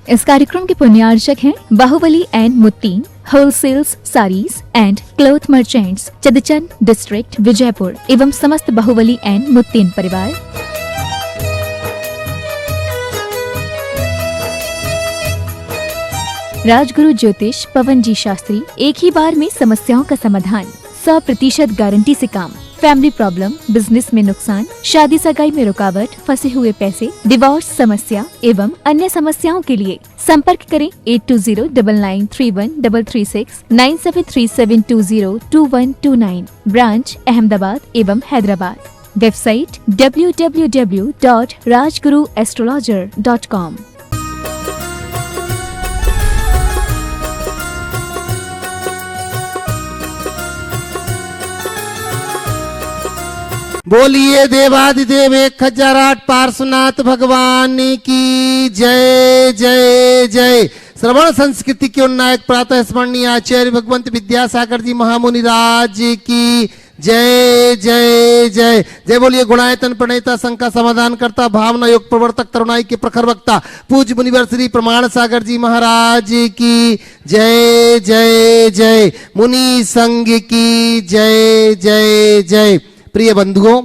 इस कार्यक्रम के पुण्यार्चक हैं Bahubali and Muttin wholesales saris and cloth merchants, Chadchan district, Vijayapur एवं समस्त बाहुबली एंड मुत्तीन परिवार। राजगुरु ज्योतिष पवन जी शास्त्री, एक ही बार में समस्याओं का समाधान, 100% गारंटी से काम। फैमिली प्रॉब्लम, बिजनेस में नुकसान, शादी सगाई में रुकावट, फंसे हुए पैसे, डिवोर्स समस्या एवं अन्य समस्याओं के लिए संपर्क करें 8209931336 9737202129। ब्रांच अहमदाबाद एवं हैदराबाद। Website www.rajguruastrologer.com। बोलिए देवादिदेव 1008 पार्श्वनाथ भगवान की जय जय जय। श्रवण संस्कृति के उन्नायक प्रातः स्मरणीय आचार्य भगवंत विद्यासागर जी महामुनि राज की जय जय जय जय। बोलिए गुणायतन प्रणेता शंका समाधान करता भावना योग प्रवर्तक तरुणाई के प्रखर वक्ता पूज्य मुनिवर श्री प्रमाण सागर जी महाराज की जय जय जय। मुनि संघ की जय जय जय। प्रिय बंधुओं,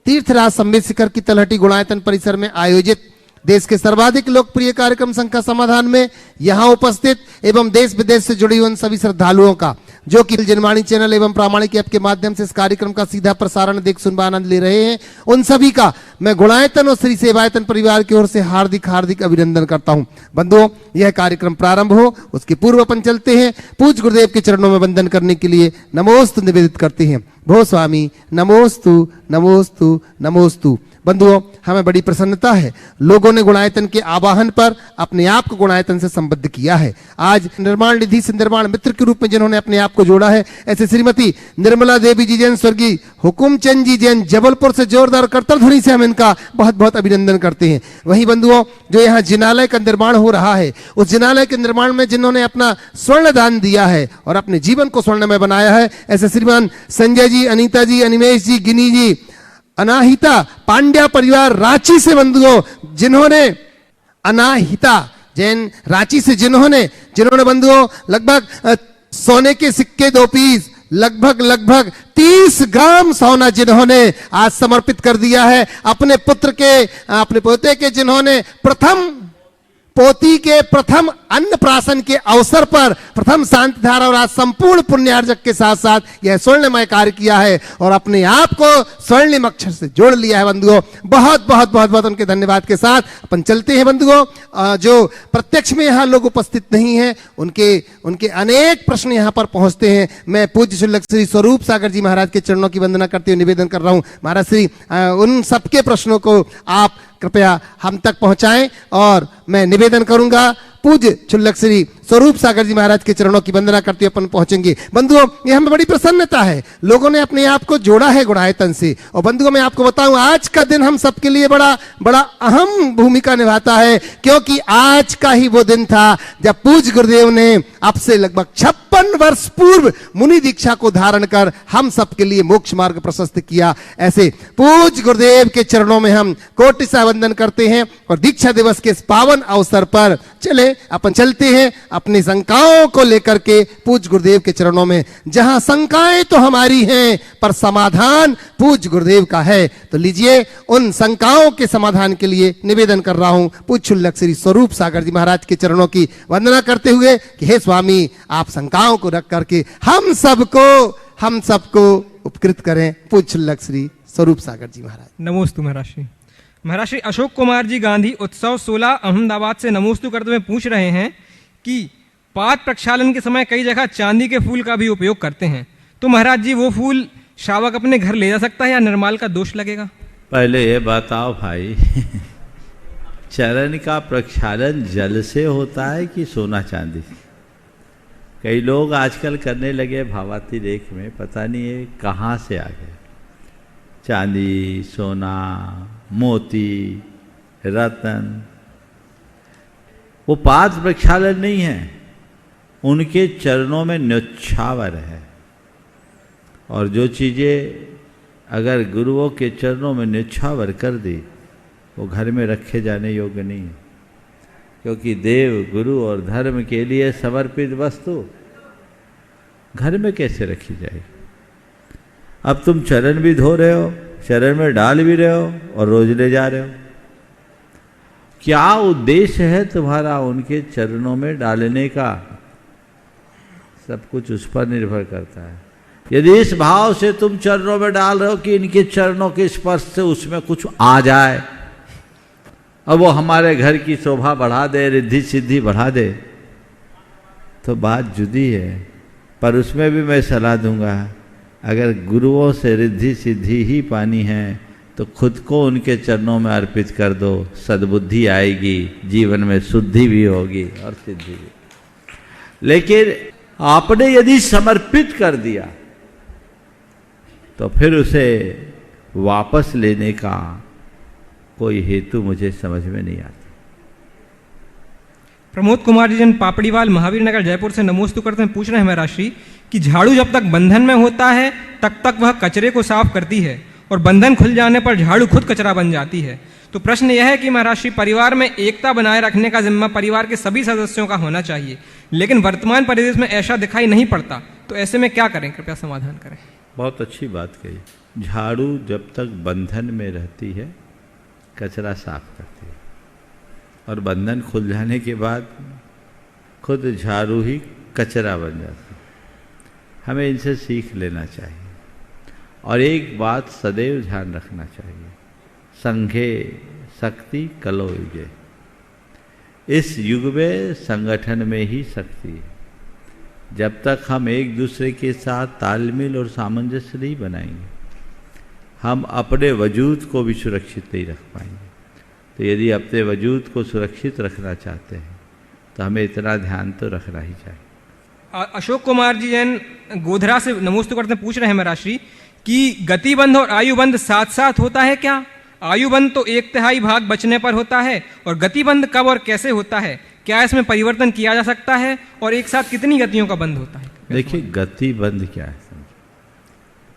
तीर्थराज सम्मेद शिखर की तलहटी गुणायतन परिसर में आयोजित देश के सर्वाधिक लोकप्रिय कार्यक्रम शंका समाधान में यहाँ उपस्थित एवं देश विदेश से जुड़ी उन सभी श्रद्धालुओं का जो कि जनवाणी चैनल एवं प्रामाणिक ऐप के माध्यम से इस कार्यक्रम का सीधा प्रसारण देख सुनवा आनंद ले रहे हैं, उन सभी का मैं गुणायतन और श्री सेवायतन परिवार की ओर से हार्दिक हार्दिक अभिनंदन करता हूं। बंधुओं, यह कार्यक्रम प्रारंभ हो उसके पूर्व अपन चलते हैं पूज्य गुरुदेव के चरणों में वंदन करने के लिए नमोस्तु निवेदित करते हैं। भो स्वामी नमोस्तु नमोस्तु नमोस्तु। बंधुओं, हमें बड़ी प्रसन्नता है, लोगों ने गुणायतन के आवाहन पर अपने आप को गुणायतन से संबद्ध किया है। आज निर्माण निधि से निर्माण मित्र के रूप में जिन्होंने अपने आप को जोड़ा है, ऐसे श्रीमती निर्मला देवी जी जैन, स्वर्गीय हुकुमचंद जी जैन जबलपुर से जोरदार करतल ध्वनि से हम इनका बहुत बहुत अभिनंदन करते हैं। वहीं बंधुओं, जो यहाँ जिनालय का निर्माण हो रहा है, उस जिनालय के निर्माण में जिन्होंने अपना स्वर्ण दान दिया है और अपने जीवन को स्वर्णमय बनाया है, ऐसे श्रीमान संजय जी, अनीता जी, अनिमेश जी, गिनी जी, अनाहिता पांड्या परिवार रांची से बंधुओं, जिन्होंने अनाहिता जैन रांची से जिन्होंने बंधुओं लगभग सोने के सिक्के 2 पीस, लगभग 30 ग्राम सोना जिन्होंने आज समर्पित कर दिया है अपने पुत्र के, अपने पोते के, जिन्होंने पोती के प्रथम अन्नप्राशन के अवसर पर प्रथम शांति धारा और आज संपूर्ण पुण्यार्जक के साथ साथ यह स्वर्णमय कार्य किया है और अपने आप को स्वर्णिम अक्षर से जोड़ लिया है। बंधुओं, बहुत बहुत बहुत बहुत उनके धन्यवाद के साथ अपन चलते हैं। बंधुओं, जो प्रत्यक्ष में यहाँ लोग उपस्थित नहीं हैं, उनके अनेक प्रश्न यहाँ पर पहुंचते हैं। मैं पूज्य शुल्लक श्री स्वरूप सागर जी महाराज के चरणों की वंदना करते हुए निवेदन कर रहा हूँ, महाराज श्री उन सबके प्रश्नों को आप कृपया हम तक पहुंचाएं और मैं निवेदन करूंगा पूज्य चुल्लक श्री स्वरूप सागर जी महाराज के चरणों की वंदना करते हुए अपन पहुंचेंगे। बंधुओं, ये हमें बड़ी प्रसन्नता है, लोगों ने अपने आप को जोड़ा है गुणायतन से। और बंधुओं, मैं आपको बताऊं, आज का दिन हम सबके लिए बड़ा अहम भूमिका निभाता है, क्योंकि आज का ही वो दिन था जब पूज्य गुरुदेव ने अब से लगभग 56 वर्ष पूर्व मुनि दीक्षा को धारण कर हम सबके लिए मोक्ष मार्ग प्रशस्त किया। ऐसे पूज्य गुरुदेव के चरणों में हम कोटि सा वंदन करते हैं और दीक्षा दिवस के इस पावन अवसर पर अपन चलते हैं अपनी शंकाओं को लेकर के पूज्य गुरुदेव के चरणों में। जहां शंकाएं तो हमारी हैं पर समाधान पूज्य गुरुदेव का है। तो लीजिए, उन शंकाओं के समाधान के लिए निवेदन कर रहा हूं पूज्य शुल्लक श्री स्वरूप सागर जी महाराज के चरणों की वंदना करते हुए कि हे स्वामी, आप शंकाओं को रख करके हम सबको उपकृत करें। पूज्य शुल्लक श्री स्वरूप सागर जी महाराज। नमोस्तु महाराज श्री अशोक कुमार जी गांधी उत्सव 16 अहमदाबाद से नमोस्तु करते हुए पूछ रहे हैं कि पाद प्रक्षालन के समय कई जगह चांदी के फूल का भी उपयोग करते हैं, तो महाराज जी वो फूल शावक अपने घर ले जा सकता है या निर्माल का दोष लगेगा? पहले ये बताओ भाई, चरण का प्रक्षालन जल से होता है कि सोना चांदी? कई लोग आजकल करने लगे भावाती रेख में, पता नहीं ये कहाँ से आ गए। चांदी, सोना, मोती, रतन, वो पाद प्रक्षालन नहीं है, उनके चरणों में न्योछावर है। और जो चीज़ें अगर गुरुओं के चरणों में न्योछावर कर दी, वो घर में रखे जाने योग्य नहीं है। क्योंकि देव, गुरु और धर्म के लिए समर्पित वस्तु घर में कैसे रखी जाएगी? अब तुम चरण भी धो रहे हो, चरण में डाल भी रहे हो और रोज ले जा रहे हो। क्या उद्देश्य है तुम्हारा उनके चरणों में डालने का? सब कुछ उस पर निर्भर करता है। यदि इस भाव से तुम चरणों में डाल रहे हो कि इनके चरणों के स्पर्श से उसमें कुछ आ जाए और वो हमारे घर की शोभा बढ़ा दे, रिद्धि सिद्धि बढ़ा दे, तो बात जुदी है। पर उसमें भी मैं सलाह दूंगा, अगर गुरुओं से रिद्धि सिद्धि ही पानी है तो खुद को उनके चरणों में अर्पित कर दो, सद्बुद्धि आएगी, जीवन में शुद्धि भी होगी और सिद्धि भी। लेकिन आपने यदि समर्पित कर दिया तो फिर उसे वापस लेने का कोई हेतु मुझे समझ में नहीं आता। प्रमोद कुमार जी जन पापड़ीवाल, महावीर नगर, जयपुर से नमोस्तु करते हैं, पूछ रहे हैं महाराज श्री कि झाड़ू जब तक बंधन में होता है तब तक वह कचरे को साफ करती है और बंधन खुल जाने पर झाड़ू खुद कचरा बन जाती है। तो प्रश्न यह है कि महाराज श्री, परिवार में एकता बनाए रखने का जिम्मा परिवार के सभी सदस्यों का होना चाहिए, लेकिन वर्तमान परिदृश्य में ऐसा दिखाई नहीं पड़ता, तो ऐसे में क्या करें? कृपया समाधान करें। बहुत अच्छी बात कही। झाड़ू जब तक बंधन में रहती है कचरा साफ करती है और बंधन खुल जाने के बाद खुद झाड़ू ही कचरा बन जाती है। हमें इनसे सीख लेना चाहिए और एक बात सदैव ध्यान रखना चाहिए, संघे शक्ति कलो युगे। इस युग में संगठन में ही शक्ति है। जब तक हम एक दूसरे के साथ तालमेल और सामंजस्य नहीं बनाएंगे, हम अपने वजूद को भी सुरक्षित नहीं रख पाएंगे। तो यदि अपने वजूद को सुरक्षित रखना चाहते हैं तो हमें इतना ध्यान तो रखना ही चाहिए। अशोक कुमार जी जैन गोधरा से नमोस्तु करते हैं, पूछ रहे हैं महाराज श्री कि गतिबंध और आयुबंध साथ साथ होता है क्या? आयुबंध तो 1/3 भाग बचने पर होता है और गतिबंध कब और कैसे होता है? क्या इसमें परिवर्तन किया जा सकता है और एक साथ कितनी गतियों का बंध होता है? देखिए, गतिबंध क्या है?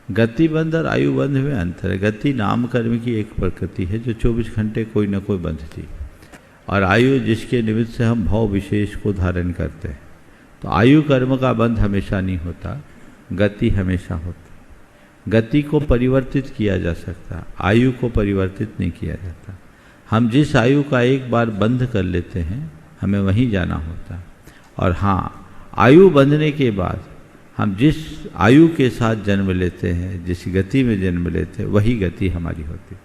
गतिबंध और आयुबंध में अंतर है। गति नाम कर्म की एक प्रकृति है जो 24 घंटे कोई ना कोई बंधती, और आयु जिसके निमित्त से हम भाव विशेष को धारण करते हैं। तो आयु कर्म का बंध हमेशा नहीं होता, गति हमेशा होती। गति को परिवर्तित किया जा सकता, आयु को परिवर्तित नहीं किया जाता। हम जिस आयु का एक बार बंध कर लेते हैं हमें वहीं जाना होता। और हाँ, आयु बंधने के बाद हम जिस आयु के साथ जन्म लेते हैं, जिस गति में जन्म लेते हैं, वही गति हमारी होती है।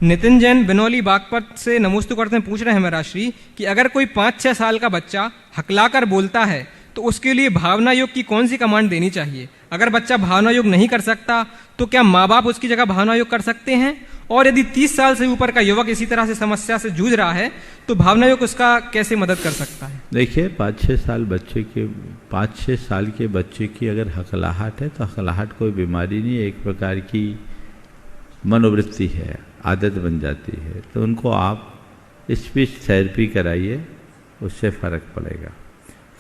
नितिन जैन बिनौली बागपत से नमोस्तु करते हैं, पूछ रहे हैं महाराज श्री कि अगर कोई 5-6 साल का बच्चा हकलाकर बोलता है तो उसके लिए भावना योग की कौन सी कमांड देनी चाहिए? अगर बच्चा भावना योग नहीं कर सकता तो क्या माँ बाप उसकी जगह भावना योग कर सकते हैं? और यदि 30 साल से ऊपर का युवक इसी तरह से समस्या से जूझ रहा है तो भावना योग उसका कैसे मदद कर सकता है? देखिए, 5-6 साल के बच्चे की अगर हकलाहट है तो हकलाहट कोई बीमारी नहीं है, एक प्रकार की मनोवृत्ति है, आदत बन जाती है। तो उनको आप स्पीच थेरेपी कराइए, उससे फ़र्क पड़ेगा,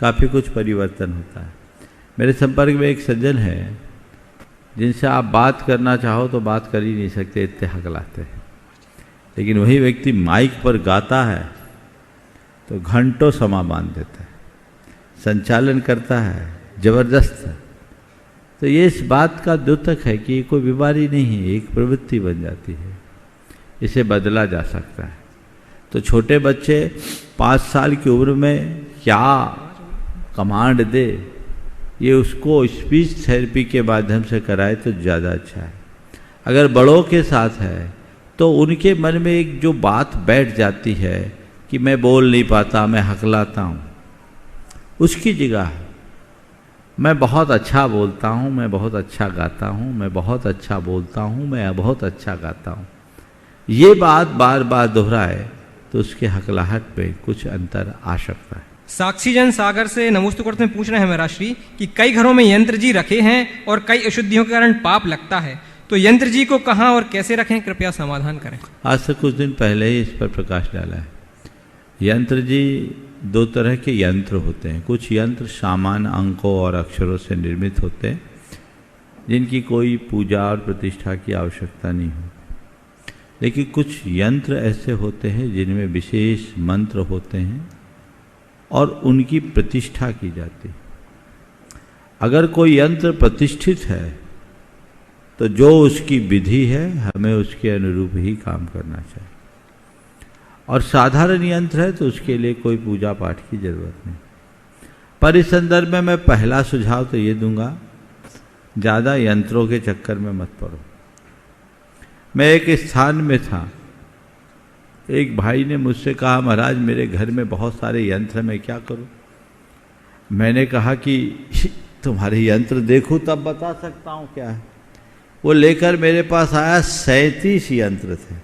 काफ़ी कुछ परिवर्तन होता है। मेरे संपर्क में एक सज्जन है जिनसे आप बात करना चाहो तो बात कर ही नहीं सकते, इतने हकलाते हैं। लेकिन वही व्यक्ति माइक पर गाता है तो घंटों समा बांध देता है, संचालन करता है, जबरदस्त है। तो ये इस बात का द्योतक है कि ये कोई बीमारी नहीं है, एक प्रवृत्ति बन जाती है, इसे बदला जा सकता है। तो छोटे बच्चे 5 साल की उम्र में क्या कमांड दे, ये उसको स्पीच थेरेपी के माध्यम से कराए तो ज़्यादा अच्छा है। अगर बड़ों के साथ है तो उनके मन में एक जो बात बैठ जाती है कि मैं बोल नहीं पाता, मैं हकलाता हूँ, उसकी जगह मैं बहुत अच्छा बोलता हूँ, मैं बहुत अच्छा गाता हूँ, मैं बहुत अच्छा बोलता हूँ, मैं बहुत अच्छा गाता हूँ, ये बात बार बार दोहराए तो उसके हकलाहट पे कुछ अंतर आ सकता है। साक्षी जन सागर से नमोस्तु करते हैं, पूछ रहे हैं महाराज श्री कि कई घरों में यंत्र जी रखे हैं और कई अशुद्धियों के कारण पाप लगता है, तो यंत्र जी को कहाँ और कैसे रखें? कृपया समाधान करें। आज से कुछ दिन पहले ही इस पर प्रकाश डाला है। यंत्र जी 2 तरह के यंत्र होते हैं। कुछ यंत्र सामान्य अंकों और अक्षरों से निर्मित होते हैं जिनकी कोई पूजा और प्रतिष्ठा की आवश्यकता नहीं हो। लेकिन कुछ यंत्र ऐसे होते हैं जिनमें विशेष मंत्र होते हैं और उनकी प्रतिष्ठा की जाती है। अगर कोई यंत्र प्रतिष्ठित है तो जो उसकी विधि है हमें उसके अनुरूप ही काम करना चाहिए, और साधारण यंत्र है तो उसके लिए कोई पूजा पाठ की जरूरत नहीं। पर इस संदर्भ में मैं पहला सुझाव तो ये दूंगा, ज़्यादा यंत्रों के चक्कर में मत पड़ो। मैं एक स्थान में था, एक भाई ने मुझसे कहा, महाराज मेरे घर में बहुत सारे यंत्र हैं, मैं क्या करूं? मैंने कहा कि तुम्हारे यंत्र देखूं तब बता सकता हूं क्या है। वो लेकर मेरे पास आया, 37 यंत्र थे।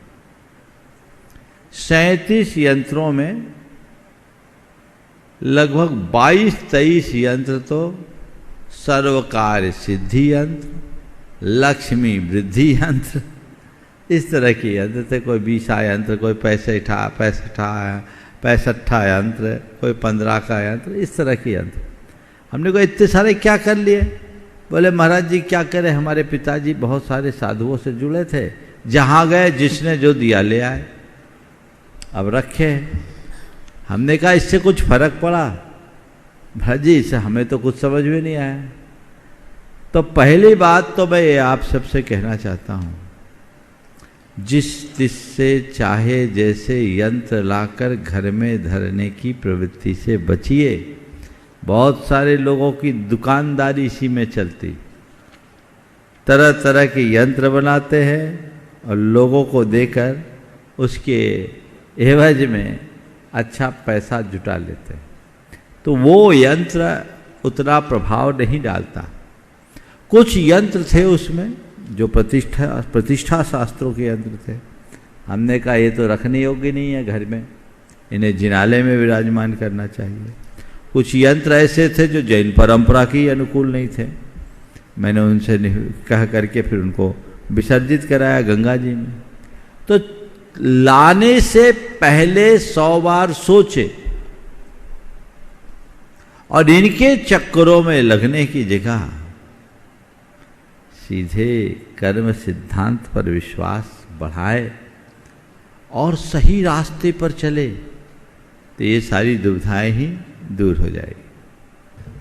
37 यंत्रों में लगभग 22-23 यंत्र तो सर्वकार्य सिद्धि यंत्र, लक्ष्मी वृद्धि यंत्र, इस तरह के यंत्र थे। कोई 20 यंत्र, कोई 65 यंत्र, कोई 15 का यंत्र, इस तरह के यंत्र। हमने कहा इतने सारे क्या कर लिए? बोले महाराज जी क्या करें, हमारे पिताजी बहुत सारे साधुओं से जुड़े थे, जहाँ गए जिसने जो दिया ले आए, अब रखे। हमने कहा इससे कुछ फर्क पड़ा? महाराज जी इससे हमें तो कुछ समझ में नहीं आया। तो पहली बात तो मैं ये आप सबसे कहना चाहता हूँ, जिससे चाहे जैसे यंत्र लाकर घर में धरने की प्रवृत्ति से बचिए। बहुत सारे लोगों की दुकानदारी इसी में चलती, तरह तरह के यंत्र बनाते हैं और लोगों को देकर उसके एवज में अच्छा पैसा जुटा लेते हैं, तो वो यंत्र उतना प्रभाव नहीं डालता। कुछ यंत्र थे उसमें जो प्रतिष्ठा शास्त्रों के यंत्र थे। हमने कहा ये तो रखने योग्य नहीं है घर में, इन्हें जिनाले में विराजमान करना चाहिए। कुछ यंत्र ऐसे थे जो जैन परंपरा की अनुकूल नहीं थे, मैंने उनसे कह करके फिर उनको विसर्जित कराया गंगा जी में। तो लाने से पहले 100 बार सोचे, और इनके चक्करों में लगने की जगह सीधे कर्म सिद्धांत पर विश्वास बढ़ाए और सही रास्ते पर चले, तो ये सारी दुविधाएं ही दूर हो जाएगी।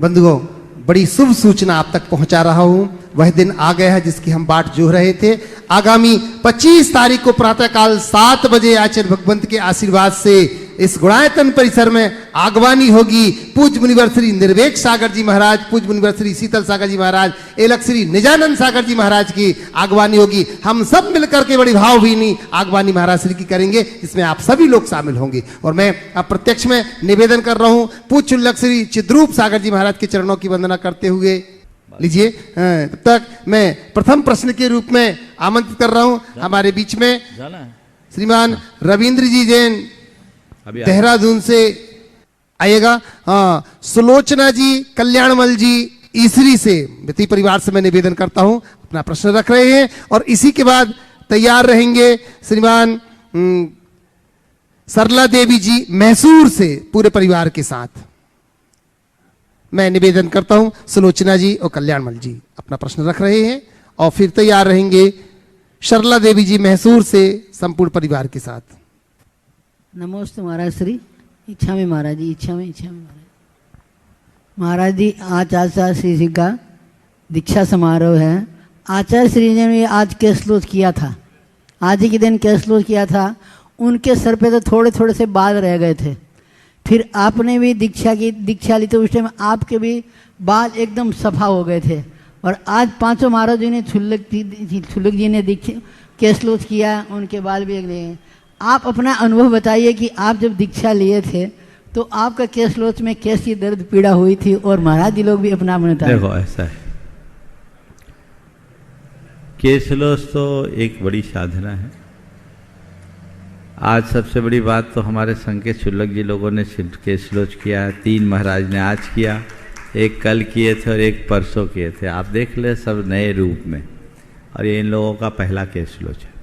बंधुओं, बड़ी शुभ सूचना आप तक पहुंचा रहा हूं। वह दिन आ गया है जिसकी हम बाट जो रहे थे। आगामी 25 तारीख को प्रातःकाल 7 बजे आचार्य भगवंत के आशीर्वाद से इस गुणायतन परिसर में आगवानी होगी। पूज्य मुनिवर श्री निर्वेक सागर जी महाराज, पूज्य मुनिवर श्री शीतल सागर जी महाराज, एलक श्री निजानंद सागर जी महाराज की आगवानी होगी। हम सब मिलकर के बड़ी भावभीनी आगवानी महाराज श्री की करेंगे, जिसमें आप सभी लोग शामिल होंगे। और मैं अब प्रत्यक्ष में निवेदन कर रहा हूं, पूज्य उल्लक श्री चिद्रूप सागर जी महाराज के चरणों की वंदना करते हुए लीजिए। तब तक मैं प्रथम प्रश्न के रूप में आमंत्रित कर रहा हूं हमारे बीच में श्रीमान रविंद्र जी जैन देहरादून से आइएगा। हाँ, सुलोचना जी कल्याणमल जी ईसरी से, व्यक्ति परिवार से मैं निवेदन करता हूं अपना प्रश्न रख रहे हैं। और इसी के बाद तैयार रहेंगे श्रीमान सरला देवी जी मैसूर से पूरे परिवार के साथ। मैं निवेदन करता हूं सुलोचना जी और कल्याणमल जी अपना प्रश्न रख रहे हैं, और फिर तैयार रहेंगे सरला देवी जी मैसूर से संपूर्ण परिवार के साथ। नमोस्तु महाराज श्री। इच्छा में महाराज जी, इच्छा में महाराज जी। आज आचार्य श्री जी का दीक्षा समारोह है। आचार्य श्री जी ने आज कैसलोज किया था, आज ही के दिन कैसलोज किया था। उनके सर पे तो थोड़े थोड़े से बाल रह गए थे। फिर आपने भी दीक्षा ली तो उस टाइम आपके भी बाल एकदम सफा हो गए थे। और आज पांचों महाराज जी ने छुल्लक जी ने कैसलोज किया, उनके बाल भी एक। आप अपना अनुभव बताइए कि आप जब दीक्षा लिए थे तो आपका कैसलोच में कैसी दर्द पीड़ा हुई थी, और महाराज जी लोग भी अपना बताएं। देखो ऐसा है, कैसलोच तो एक बड़ी साधना है। आज सबसे बड़ी बात तो हमारे संकेत शुल्लक जी लोगों ने कैसलोच किया है। 3 महाराज ने आज किया, एक कल किए थे और एक परसों किए थे। आप देख ले सब नए रूप में, और ये इन लोगों का पहला कैसलोच है।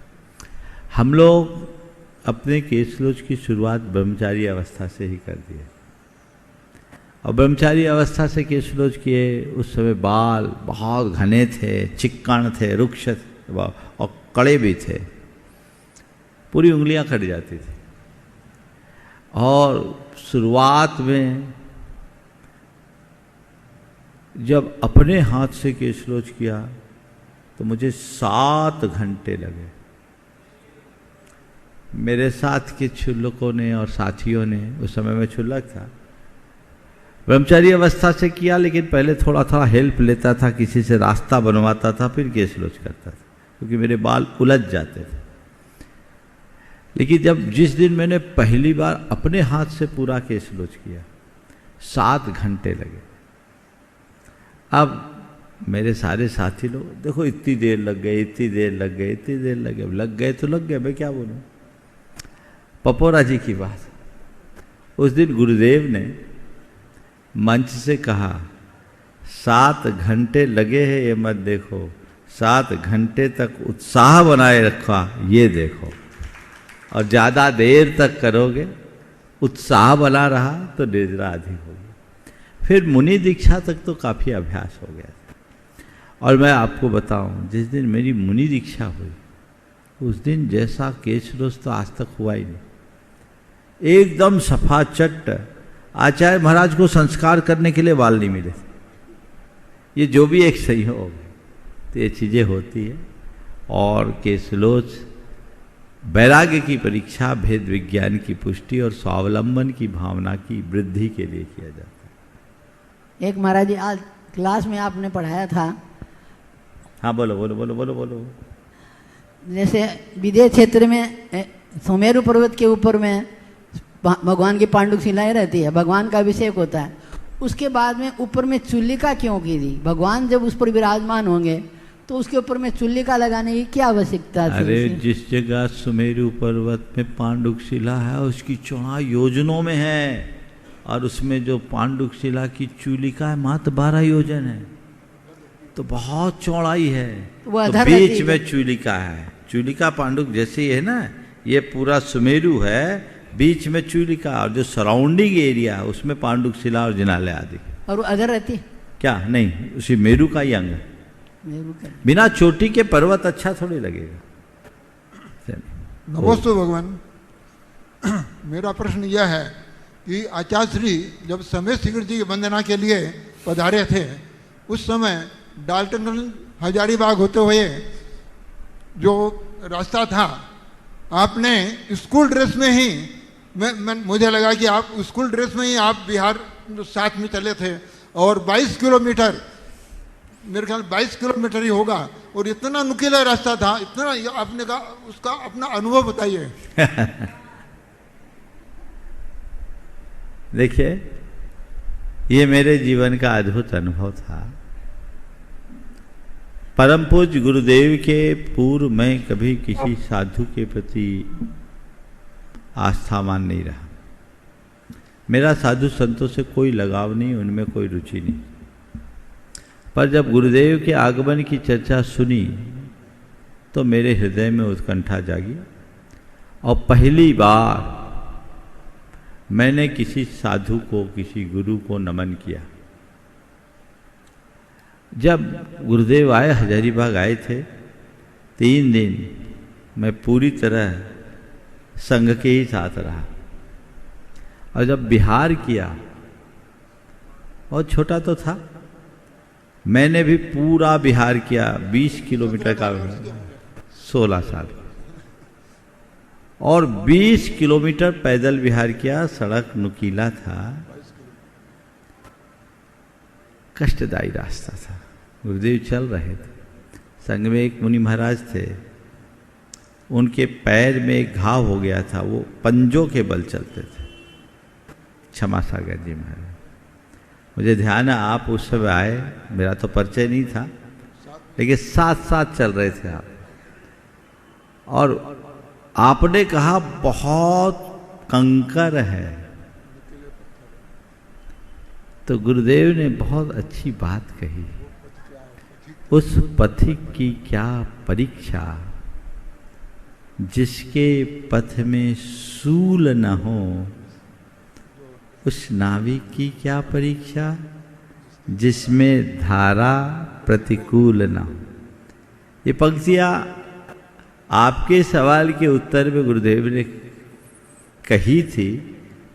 हम लोग अपने कैसलोच की शुरुआत ब्रह्मचारी अवस्था से ही कर दिए, और ब्रह्मचारी अवस्था से कैसलोच किए। उस समय बाल बहुत घने थे, चिक्कण थे, रुक्ष और कड़े भी थे। पूरी उंगलियां कट जाती थी। और शुरुआत में जब अपने हाथ से केशलोच किया तो मुझे 7 घंटे लगे। मेरे साथ के क्षुल्लकों ने और साथियों ने, उस समय मैं क्षुल्लक था, ब्रह्मचारी अवस्था से किया, लेकिन पहले थोड़ा थोड़ा हेल्प लेता था, किसी से रास्ता बनवाता था, फिर केशलोच करता था, क्योंकि मेरे बाल उलझ जाते थे। लेकिन जब जिस दिन मैंने पहली बार अपने हाथ से पूरा केशलोच किया, 7 घंटे लगे। अब मेरे सारे साथी लोग, देखो इतनी देर लग गई, इतनी देर लग गई, इतनी देर लग गई। अब लग गए तो लग गए, मैं क्या बोलूं। पपोरा जी की बात, उस दिन गुरुदेव ने मंच से कहा 7 घंटे लगे हैं ये मत देखो, 7 घंटे तक उत्साह बनाए रखा ये देखो, और ज़्यादा देर तक करोगे, उत्साह बना रहा तो निद्रा अधिक होगी। फिर मुनि दीक्षा तक तो काफ़ी अभ्यास हो गया। और मैं आपको बताऊं, जिस दिन मेरी मुनि दीक्षा हुई, उस दिन जैसा केशलोच तो आज तक हुआ ही नहीं। एकदम सफा चट्ट। आचार्य महाराज को संस्कार करने के लिए बाल नहीं मिले थे। ये जो भी एक संयोग है, तो ये चीज़ें होती है। और केशलोच वैराग्य की परीक्षा, भेद विज्ञान की पुष्टि और स्वावलंबन की भावना की वृद्धि के लिए किया जाता है। एक महाराज जी, आज क्लास में आपने पढ़ाया था, हाँ बोलो बोलो बोलो बोलो बोलो। जैसे विदेश क्षेत्र में सुमेरु पर्वत के ऊपर में भगवान की पांडुक शिलाएं रहती है, भगवान का अभिषेक होता है। उसके बाद में ऊपर में चुल्लिका क्यों की थी? भगवान जब उस पर विराजमान होंगे तो उसके ऊपर में चुल्लिका लगाने की क्या आवश्यकता थी? अरे जिस जगह सुमेरु पर्वत में पांडुक शिला है, उसकी चौड़ाई योजनों में है, और उसमें जो पांडुक शिला की चूलिका है मात्र 12 योजन है, तो बहुत चौड़ाई है। तो बीच में चूलिका है। चूलिका पांडुक जैसे है ना, ये पूरा सुमेरु है, बीच में चूलिका, और जो सराउंडिंग एरिया है उसमें पांडुक शिला और जिनालय आदि। और वो अधर रहती क्या? नहीं, उसी मेरु का ही अंग है। बिना चोटी के पर्वत अच्छा थोड़ी लगेगा। नमोस्तु भगवान। मेरा प्रश्न यह है कि आचार्य श्री जब समय शिखर जी की वंदना के लिए पधारे थे, उस समय डाल्टनगंज हजारीबाग होते हुए जो रास्ता था, आपने स्कूल ड्रेस में ही, मुझे लगा कि आप स्कूल ड्रेस में ही आप बिहार साथ में चले थे, और 22 किलोमीटर, मेरे ख्याल 22 किलोमीटर ही होगा, और इतना नुकीला रास्ता था, इतना, आपने कहा उसका अपना अनुभव बताइए। देखिए, ये मेरे जीवन का अद्भुत अनुभव था। परम पूज्य गुरुदेव के पूर्व मैं कभी किसी साधु के प्रति आस्थावान नहीं रहा। मेरा साधु संतों से कोई लगाव नहीं, उनमें कोई रुचि नहीं। पर जब गुरुदेव के आगमन की चर्चा सुनी तो मेरे हृदय में उत्कंठा जागी, और पहली बार मैंने किसी साधु को, किसी गुरु को नमन किया। जब गुरुदेव आए, हजारीबाग आए थे, 3 दिन मैं पूरी तरह संघ के ही साथ रहा। और जब बिहार किया, बहुत छोटा तो था, मैंने भी पूरा बिहार किया, 20 किलोमीटर का, 16 साल, और 20 किलोमीटर पैदल बिहार किया। सड़क नुकीला था, कष्टदायी रास्ता था। गुरुदेव चल रहे थे, संग में एक मुनि महाराज थे, उनके पैर में एक घाव हो गया था, वो पंजों के बल चलते थे। क्षमा सागर जी महाराज, मुझे ध्यान है आप उस समय आए, मेरा तो परिचय नहीं था, लेकिन साथ साथ चल रहे थे आप, और आपने कहा बहुत कंकर है। तो गुरुदेव ने बहुत अच्छी बात कही, उस पथिक की क्या परीक्षा जिसके पथ में सूल न हो, उस नाविक की क्या परीक्षा जिसमें धारा प्रतिकूल न हो। ये पंक्तियाँ आपके सवाल के उत्तर में गुरुदेव ने कही थी,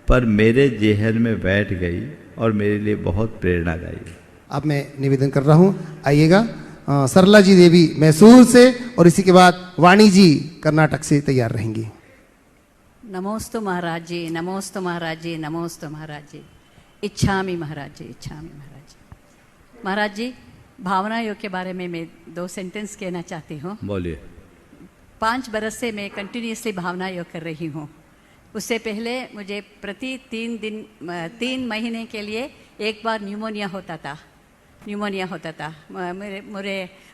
पर मेरे जेहन में बैठ गई और मेरे लिए बहुत प्रेरणादायी है। अब मैं निवेदन कर रहा हूँ, आइएगा। सरला जी देवी मैसूर से, और इसी के बाद वाणी जी कर्नाटक से तैयार रहेंगी। नमोस्तु महाराज जी, नमोस्तु महाराज जी, नमोस्तु महाराज जी। इच्छामि महाराज जी, इच्छामि महाराज जी। महाराज जी, भावना योग के बारे में मैं 2 सेंटेंस कहना चाहती हूँ। बोलिए। 5 बरस से मैं कंटिन्यूसली भावना योग कर रही हूँ। उससे पहले मुझे प्रति 3 महीने के लिए एक बार न्यूमोनिया होता था।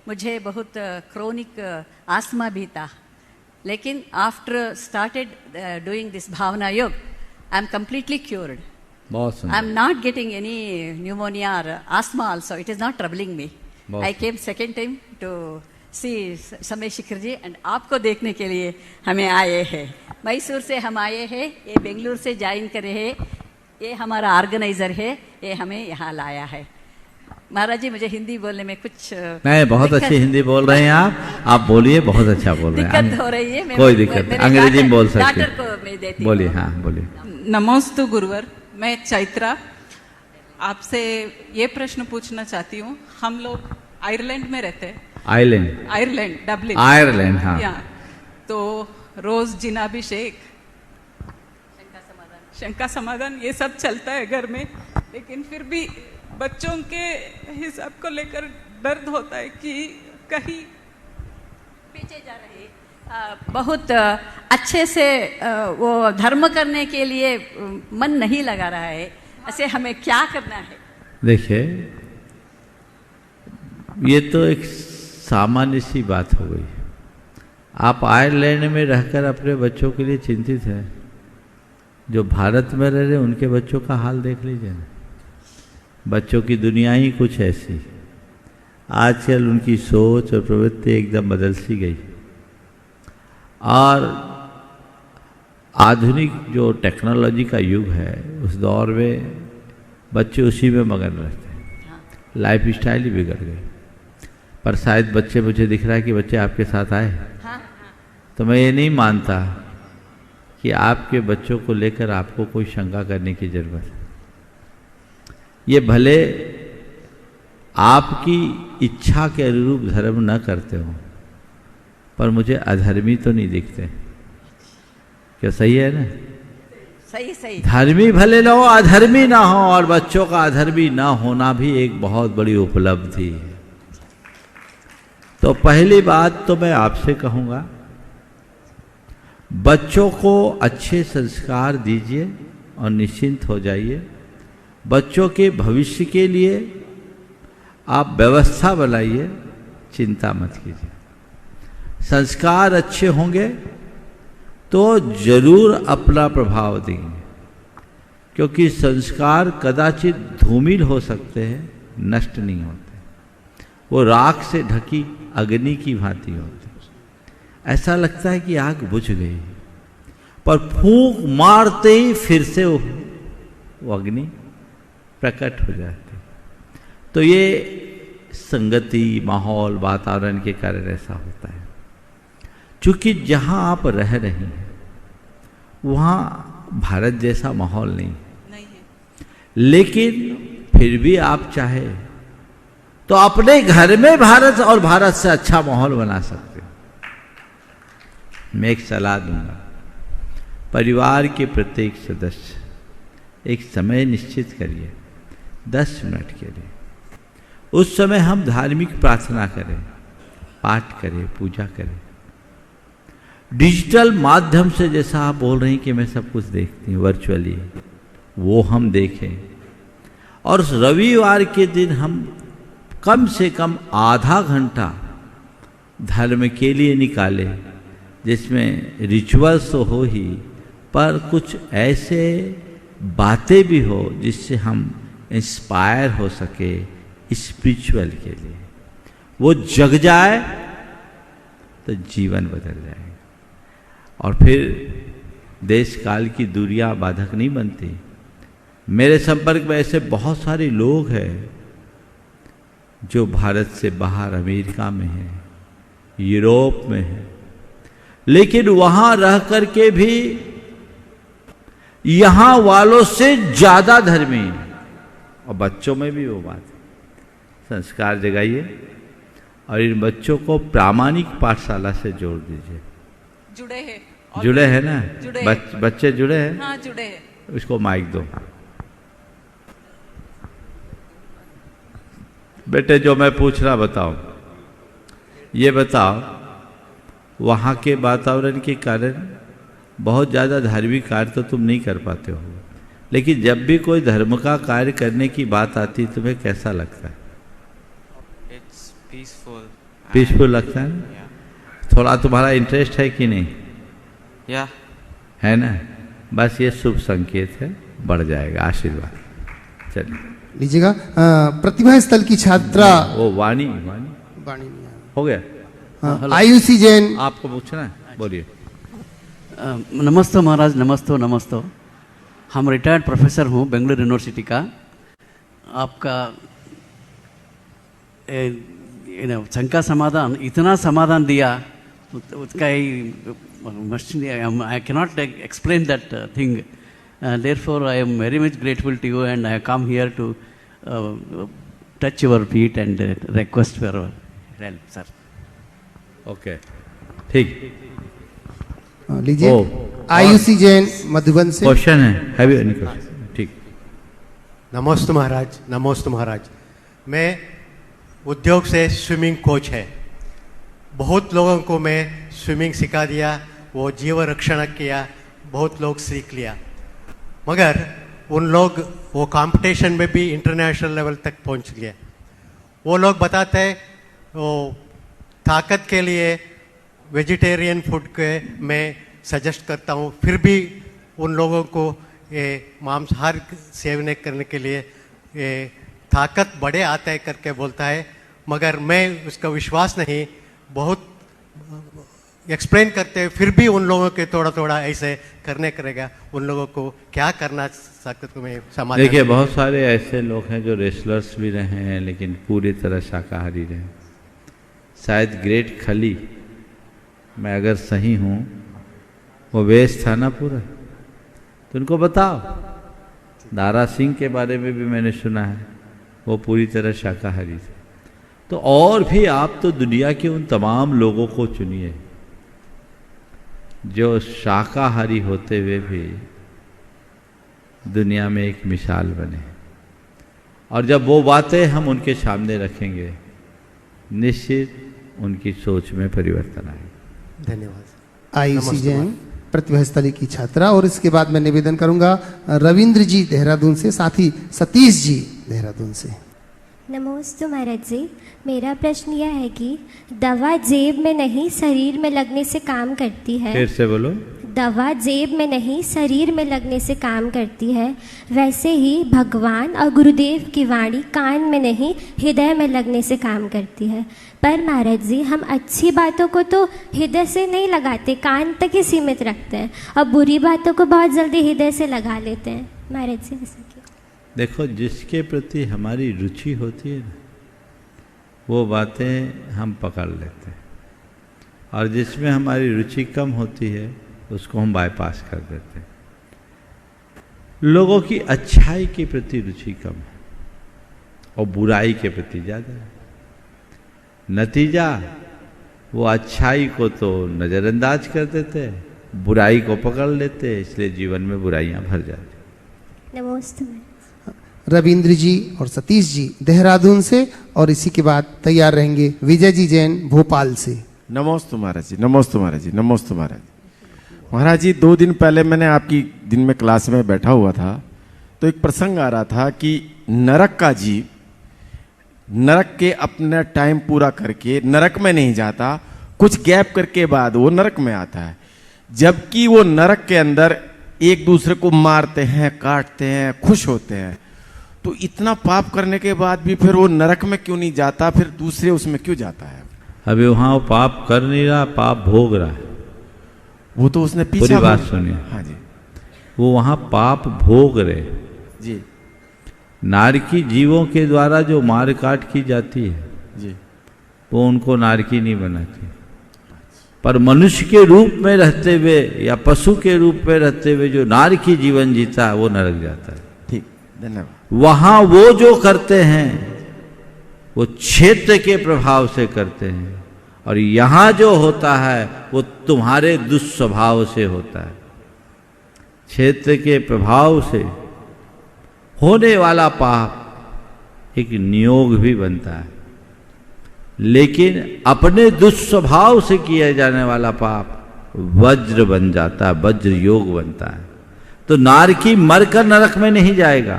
मुझे बहुत क्रोनिक आस्थमा भी था। लेकिन after started doing this Bhavana Yoga, I am completely cured. बहुत सुंदर। I am not getting any pneumonia और asthma also. It is not troubling me. I came second time to see Sammed Shikhar ji, and आपको देखने के लिए हमें आए हैं। मैसूर से हम आए हैं, ये बेंगलुरु से ज्वाइन करे हैं, ये हमारा ऑर्गेनाइजर है, ये हमें यहाँ लाया है। महाराज जी, मुझे हिंदी बोलने में कुछ नहीं, बहुत अच्छी हिंदी बोल रहे हैं आप बोलिए, बहुत अच्छा बोल रहे हैं। दिक्कत हो रही है। कोई दिक्कत नहीं, अंग्रेजी में बोल सकते डॉक्टर को मैं देती हूँ। बोलिए। हाँ बोलिए। नमोस्तु गुरुवर, मैं चैत्रा आपसे ये प्रश्न पूछना चाहती हूँ। हम लोग आयरलैंड में रहते हैं। Ireland Dublin. आयरलैंड, हाँ। तो रोज जिनाभिषेक, शंका समाधान ये सब चलता है घर में, लेकिन फिर भी बच्चों के हिसाब को लेकर दर्द होता है कि कहीं पीछे जा रहे। बहुत अच्छे से वो धर्म करने के लिए मन नहीं लगा रहा है। ऐसे हमें क्या करना है? देखिए, ये तो एक सामान्य सी बात हो गई। आप आयरलैंड में रहकर अपने बच्चों के लिए चिंतित हैं। जो भारत में रह रहे उनके बच्चों का हाल देख लीजिए ना। बच्चों की दुनिया ही कुछ ऐसी। आजकल उनकी सोच और प्रवृत्ति एकदम बदल सी गई, और आधुनिक जो टेक्नोलॉजी का युग है उस दौर में बच्चे उसी में मगन रहते हैं। लाइफ स्टाइल ही बिगड़ गई। पर शायद बच्चे, मुझे दिख रहा है कि बच्चे आपके साथ आए। तो मैं ये नहीं मानता कि आपके बच्चों को लेकर आपको कोई शंका करने की जरूरत है। ये भले आपकी इच्छा के अनुरूप धर्म न करते हो, पर मुझे अधर्मी तो नहीं दिखते। क्या सही है ना? सही। धर्मी भले ना हो, अधर्मी ना हो, और बच्चों का अधर्मी ना होना भी एक बहुत बड़ी उपलब्धि है। तो पहली बात तो मैं आपसे कहूँगा, बच्चों को अच्छे संस्कार दीजिए और निश्चिंत हो जाइए। बच्चों के भविष्य के लिए आप व्यवस्था बनाइए, चिंता मत कीजिए। संस्कार अच्छे होंगे तो जरूर अपना प्रभाव देंगे, क्योंकि संस्कार कदाचित धूमिल हो सकते हैं, नष्ट नहीं होते। वो राख से ढकी अग्नि की भांति होते। ऐसा लगता है कि आग बुझ गई, पर फूंक मारते ही फिर से वो अग्नि प्रकट हो जाती। तो ये संगति, माहौल, वातावरण के कारण ऐसा होता है। क्योंकि जहाँ आप रह रही हैं वहाँ भारत जैसा माहौल नहीं है, लेकिन फिर भी आप चाहे तो अपने घर में भारत और भारत से अच्छा माहौल बना सकते हो। मैं एक सलाह दूंगा, परिवार के प्रत्येक सदस्य एक समय निश्चित करिए 10 मिनट के लिए। उस समय हम धार्मिक प्रार्थना करें, पाठ करें, पूजा करें। डिजिटल माध्यम से, जैसा आप बोल रही हैं कि मैं सब कुछ देखती हूँ वर्चुअली, वो हम देखें। और रविवार के दिन हम कम से कम आधा घंटा धर्म के लिए निकालें, जिसमें रिचुअल्स तो हो ही, पर कुछ ऐसे बातें भी हो जिससे हम इंस्पायर हो सके स्पिरिचुअल के लिए। वो जग जाए तो जीवन बदल जाएगा। और फिर देश काल की दूरियां बाधक नहीं बनती। मेरे संपर्क में ऐसे बहुत सारे लोग हैं जो भारत से बाहर अमेरिका में हैं, यूरोप में हैं, लेकिन वहां रह करके भी यहां वालों से ज्यादा धर्मी है। और बच्चों में भी वो बात है। संस्कार जगाइए और इन बच्चों को प्रामाणिक पाठशाला से जोड़ दीजिए। जुड़े हैं ना? बच्चे जुड़े हैं? हाँ, जुड़े हैं। उसको माइक दो। बेटे, जो मैं पूछ रहा बताओ। ये बताओ, वहाँ के वातावरण के कारण बहुत ज़्यादा धार्मिक कार्य तो तुम नहीं कर पाते हो, लेकिन जब भी कोई धर्म का कार्य करने की बात आती है तुम्हें कैसा लगता है? It's peaceful. पीसफुल लगता है? थोड़ा तुम्हारा इंटरेस्ट है कि नहीं? Yeah. है ना? बस ये शुभ संकेत है, बढ़ जाएगा। आशीर्वाद। चलिए लीजिएगा। प्रतिभा स्थल की छात्रा वो वाणी हो गया। आयुषी जैन, आपको पूछना है, बोलिए। नमस्ते महाराज, नमस्ते। हम रिटायर्ड प्रोफेसर हूँ बेंगलुरु यूनिवर्सिटी का। आपका शंका समाधान इतना समाधान दिया, उसका I cannot explain that thing. Therefore, I am very much grateful to you, and I have come here to touch your feet and request for your help, sir. Okay, ठीक। लीजिए। आयुषी जैन मधुबन से क्वेश्चन है। Have you any question? ठीक। नमस्ते महाराज। मैं उद्योग से swimming coach है। बहुत लोगों को मैं स्विमिंग सिखा दिया, वो जीव रक्षण किया, बहुत लोग सीख लिया, मगर उन लोग वो कंपटीशन में भी इंटरनेशनल लेवल तक पहुंच गए। वो लोग बताते हैं वो ताकत के लिए वेजिटेरियन फूड के मैं सजेस्ट करता हूँ, फिर भी उन लोगों को ये मांसाहार सेवन करने के लिए ये ताकत बड़े आता है करके बोलता है, मगर मैं उसका विश्वास नहीं। बहुत एक्सप्लेन करते हैं, फिर भी उन लोगों के थोड़ा ऐसे करने करेगा। उन लोगों को क्या करना सकते तुम्हें समाज? देखिए, बहुत सारे ऐसे लोग हैं जो रेसलर्स भी रहे हैं लेकिन पूरी तरह शाकाहारी रहे। शायद ग्रेट खली, मैं अगर सही हूँ, वो वेश था ना पूरा, तो उनको बताओ। दारा सिंह के बारे में भी मैंने सुना है, वो पूरी तरह शाकाहारी थे। तो और भी आप तो दुनिया के उन तमाम लोगों को चुनिए जो शाकाहारी होते हुए भी दुनिया में एक मिसाल बने। और जब वो बातें हम उनके सामने रखेंगे, निश्चित उनकी सोच में परिवर्तन आएगा। धन्यवाद। आयुषी जैन प्रतिभा स्थली की छात्रा। और इसके बाद मैं निवेदन करूंगा रविंद्र जी देहरादून से, साथ ही सतीश जी देहरादून से। नमस्ते महाराज जी, मेरा प्रश्न यह है कि दवा जेब में नहीं शरीर में लगने से काम करती है। फिर से बोलो। दवा जेब में नहीं शरीर में लगने से काम करती है, वैसे ही भगवान और गुरुदेव की वाणी कान में नहीं हृदय में लगने से काम करती है। पर महाराज जी, हम अच्छी बातों को तो हृदय से नहीं लगाते, कान तक ही सीमित रखते हैं, और बुरी बातों को बहुत जल्दी हृदय से लगा लेते हैं। महाराज जी ऐसा क्यों? देखो, जिसके प्रति हमारी रुचि होती है ना, वो बातें हम पकड़ लेते हैं, और जिसमें हमारी रुचि कम होती है उसको हम बाईपास कर देते हैं। लोगों की अच्छाई के प्रति रुचि कम है और बुराई के प्रति ज़्यादा है। नतीजा, वो अच्छाई को तो नज़रअंदाज कर देते हैं, बुराई को पकड़ लेते हैं, इसलिए जीवन में बुराइयां भर जाती। नमस्ते। रविंद्र जी और सतीश जी देहरादून से, और इसी के बाद तैयार रहेंगे विजय जी जैन भोपाल से। नमस्ते महाराज जी, नमस्ते महाराज जी, नमस्ते महाराज। महाराज जी, 2 दिन पहले मैंने आपकी दिन में क्लास में बैठा हुआ था, तो एक प्रसंग आ रहा था कि नरक का जीव नरक के अपना टाइम पूरा करके नरक में नहीं जाता, कुछ गैप करके बाद वो नरक में आता है, जबकि वो नरक के अंदर एक दूसरे को मारते हैं, काटते हैं, खुश होते हैं। तो इतना पाप करने के बाद भी फिर वो नरक में क्यों नहीं जाता, फिर दूसरे उसमें क्यों जाता है? अभी वहां वो पाप कर नहीं रहा, पाप भोग रहा है। वो तो उसने पीछा। पूरी बात सुनिए। हाँ जी। वो वहां पाप भोग रहे जी। नारकी जीवों के द्वारा जो मार काट की जाती है जी, वो उनको नारकी नहीं बनाती। पर मनुष्य के रूप में रहते हुए या पशु के रूप में रहते हुए जो नारकी जीवन जीता है वो नरक जाता है। ठीक, धन्यवाद। वहां वो जो करते हैं वो क्षेत्र के प्रभाव से करते हैं, और यहां जो होता है वो तुम्हारे दुस्वभाव से होता है। क्षेत्र के प्रभाव से होने वाला पाप एक नियोग भी बनता है, लेकिन अपने दुस्वभाव से किया जाने वाला पाप वज्र बन जाता है, वज्र योग बनता है। तो नारकी मरकर नरक में नहीं जाएगा,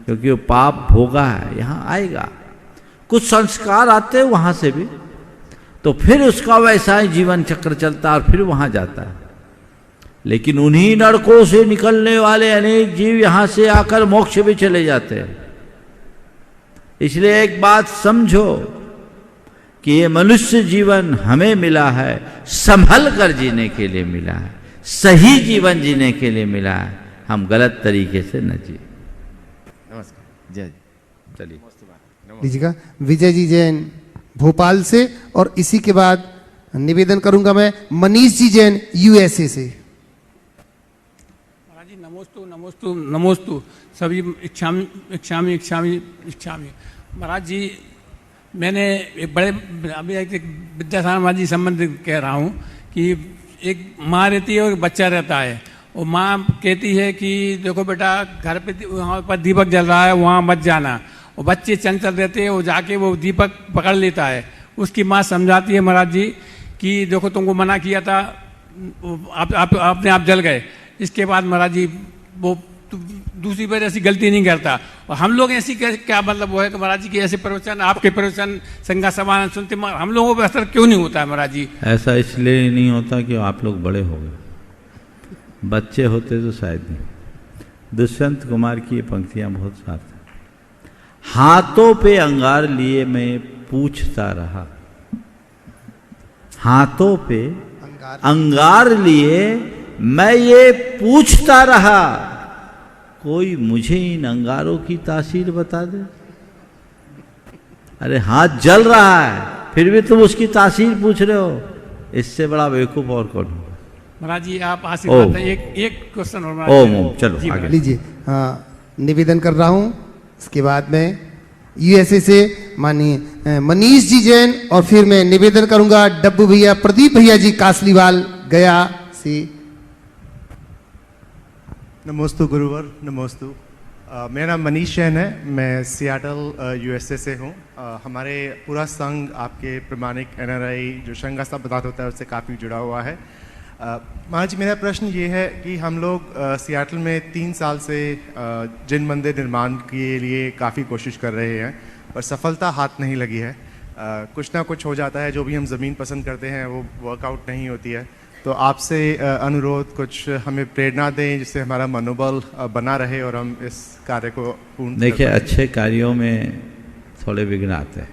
क्योंकि वो पाप भोगा है, यहां आएगा। कुछ संस्कार आते हैं वहां से भी, तो फिर उसका वैसा ही जीवन चक्र चलता है और फिर वहां जाता है। लेकिन उन्हीं नरकों से निकलने वाले अनेक जीव यहां से आकर मोक्ष भी चले जाते हैं। इसलिए एक बात समझो कि ये मनुष्य जीवन हमें मिला है, संभल कर जीने के लिए मिला है, सही जीवन जीने के लिए मिला है। हम गलत तरीके से न जिए। नमस्कार। जय। चलिए लीजिएगा विजय जी जैन भोपाल से, और इसी के बाद निवेदन करूंगा मैं मनीष जी जैन यूएसए से। महाराज जी नमोस्तु नमोस्तु नमोस्तु सभी इच्छामी इच्छामी इच्छामी इच्छामी। महाराज जी मैंने एक बड़े अभी एक विद्यासागर महाराज जी संबंधित कह रहा हूँ कि एक माँ रहती है और एक बच्चा रहता है, और माँ कहती है कि देखो बेटा घर पे वहाँ पर दीपक जल रहा है, वहाँ मत जाना। और बच्चे चंचल रहते हैं, वो जाके वो दीपक पकड़ लेता है। उसकी माँ समझाती है महाराज जी कि देखो तुमको मना किया था, आपने आप जल गए। इसके बाद महाराज जी वो दूसरी बार ऐसी गलती नहीं करता। और हम लोग ऐसी क्या मतलब वो है कि महाराज जी की ऐसे प्रवचन, आपके प्रवचन संज्ञा समान सुनते हम लोगों पर असर क्यों नहीं होता है महाराज जी? ऐसा इसलिए नहीं होता कि आप लोग बड़े हो गए, बच्चे होते तो शायद नहीं। दुष्यंत कुमार की ये पंक्तियां बहुत साफ है। हाथों पे अंगार लिए मैं पूछता रहा, हाथों पे अंगार लिए मैं ये पूछता रहा, कोई मुझे इन अंगारों की तासीर बता दे। अरे हाथ जल रहा है फिर भी तुम उसकी तासीर पूछ रहे हो, इससे बड़ा बेवकूफ और कौन होगा? महाराज जी आप आशीर्वाद एक क्वेश्चन और ओम चलो आगे लीजिए। हाँ, निवेदन कर रहा हूँ। इसके बाद में यूएसए से माननीय मनीष जी जैन, और फिर मैं निवेदन करूंगा डब्बू भैया प्रदीप भैया जी कासलीवाल गया से। नमोस्तु गुरुवर, नमोस्तु। मेरा नाम मनीष जैन है, मैं सियाटल यूएसए से हूँ। हमारे पूरा संघ आपके प्रमाणिक एनआरआई जो संघ का पदार्थ होता है उससे काफ़ी जुड़ा हुआ है। महाराज जी मेरा प्रश्न ये है कि हम लोग सियाटल में 3 साल से जिन मंदिर निर्माण के लिए काफ़ी कोशिश कर रहे हैं, पर सफलता हाथ नहीं लगी है। कुछ ना कुछ हो जाता है, जो भी हम ज़मीन पसंद करते हैं वो वर्कआउट नहीं होती है। तो आपसे अनुरोध, कुछ हमें प्रेरणा दें जिससे हमारा मनोबल बना रहे और हम इस कार्य को पूर्ण। देखिए, अच्छे कार्यों में थोड़े विघ्न आते हैं,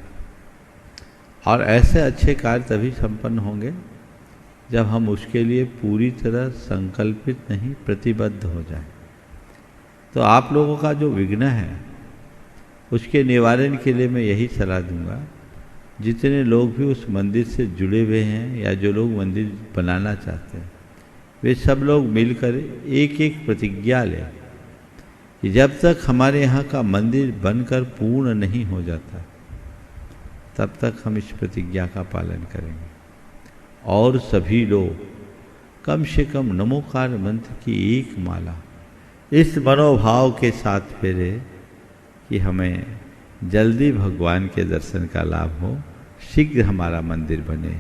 और ऐसे अच्छे कार्य तभी संपन्न होंगे जब हम उसके लिए पूरी तरह संकल्पित नहीं, प्रतिबद्ध हो जाएं। तो आप लोगों का जो विघ्न है उसके निवारण के लिए मैं यही सलाह दूंगा, जितने लोग भी उस मंदिर से जुड़े हुए हैं या जो लोग मंदिर बनाना चाहते हैं, वे सब लोग मिलकर एक एक प्रतिज्ञा लें कि जब तक हमारे यहाँ का मंदिर बनकर पूर्ण नहीं हो जाता तब तक हम इस प्रतिज्ञा का पालन करेंगे। और सभी लोग कम से कम नमोकार मंत्र की एक माला इस मनोभाव के साथ फेरे कि हमें जल्दी भगवान के दर्शन का लाभ हो, शीघ्र हमारा मंदिर बने,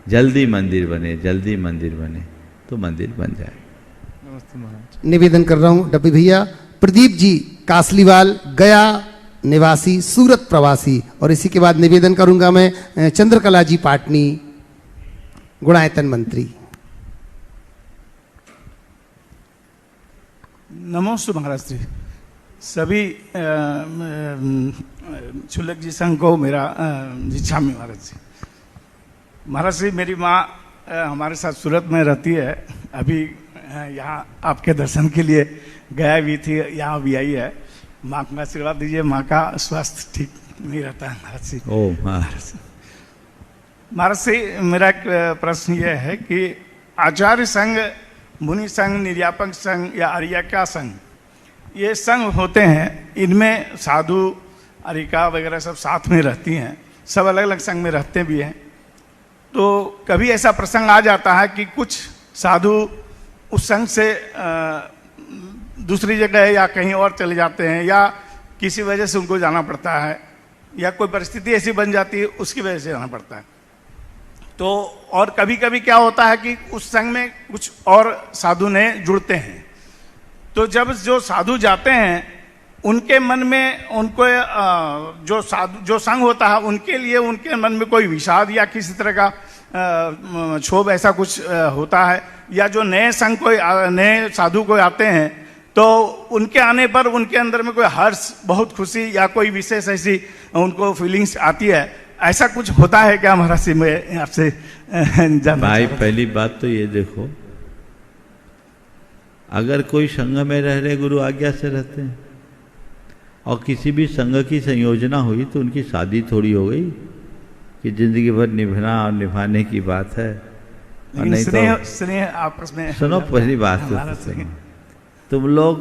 जल्दी मंदिर बने, जल्दी मंदिर बने, तो मंदिर बन जाए। नमस्ते महाराज। निवेदन कर रहा हूँ डब्बी भैया प्रदीप जी कासलीवाल गया निवासी, सूरत प्रवासी। और इसी के बाद निवेदन करूंगा मैं चंद्रकला जी पाटनी, गुणायतन मंत्री। नमोस्तु महाराज जी। सभी छुलक जी संघ को मेरा जिच्छामी महाराज जी। महाराज जी, मेरी माँ हमारे साथ सूरत में रहती है, अभी यहाँ आपके दर्शन के लिए गया भी थी, यहाँ भी आई है। माँ का आशीर्वाद दीजिए, माँ का स्वास्थ्य ठीक नहीं रहता है महाराज जी। ओह महाराज। महाराज से मेरा एक प्रश्न यह है कि आचार्य संघ, मुनि संघ, निर्यापक संघ या आर्यिका संघ, ये संघ होते हैं, इनमें साधु आर्यिका वगैरह सब साथ में रहती हैं, सब अलग अलग संघ में रहते भी हैं। तो कभी ऐसा प्रसंग आ जाता है कि कुछ साधु उस संघ से दूसरी जगह या कहीं और चले जाते हैं, या किसी वजह से उनको जाना पड़ता है, या कोई परिस्थिति ऐसी बन जाती है उसकी वजह से जाना पड़ता है। तो और कभी कभी क्या होता है कि उस संघ में कुछ और साधु ने जुड़ते हैं, तो जब जो साधु जाते हैं उनके मन में उनको जो संघ होता है उनके लिए उनके मन में कोई विषाद या किसी तरह का क्षोभ ऐसा कुछ होता है, या जो नए संघ कोई नए साधु कोई आते हैं तो उनके आने पर उनके अंदर में कोई हर्ष, बहुत खुशी या कोई विशेष ऐसी उनको फीलिंग्स आती है, ऐसा कुछ होता है क्या महाराज से? मैं आपसे जानना भाई पहली बात तो ये देखो, अगर कोई संघ में रह रहे गुरु आज्ञा से रहते हैं और किसी भी संघ की संयोजना हुई तो उनकी शादी थोड़ी हो गई कि जिंदगी भर निभाना और निभाने की बात है। और नहीं तो स्नेह आपस में। सुनो पहली बात तो तुम लोग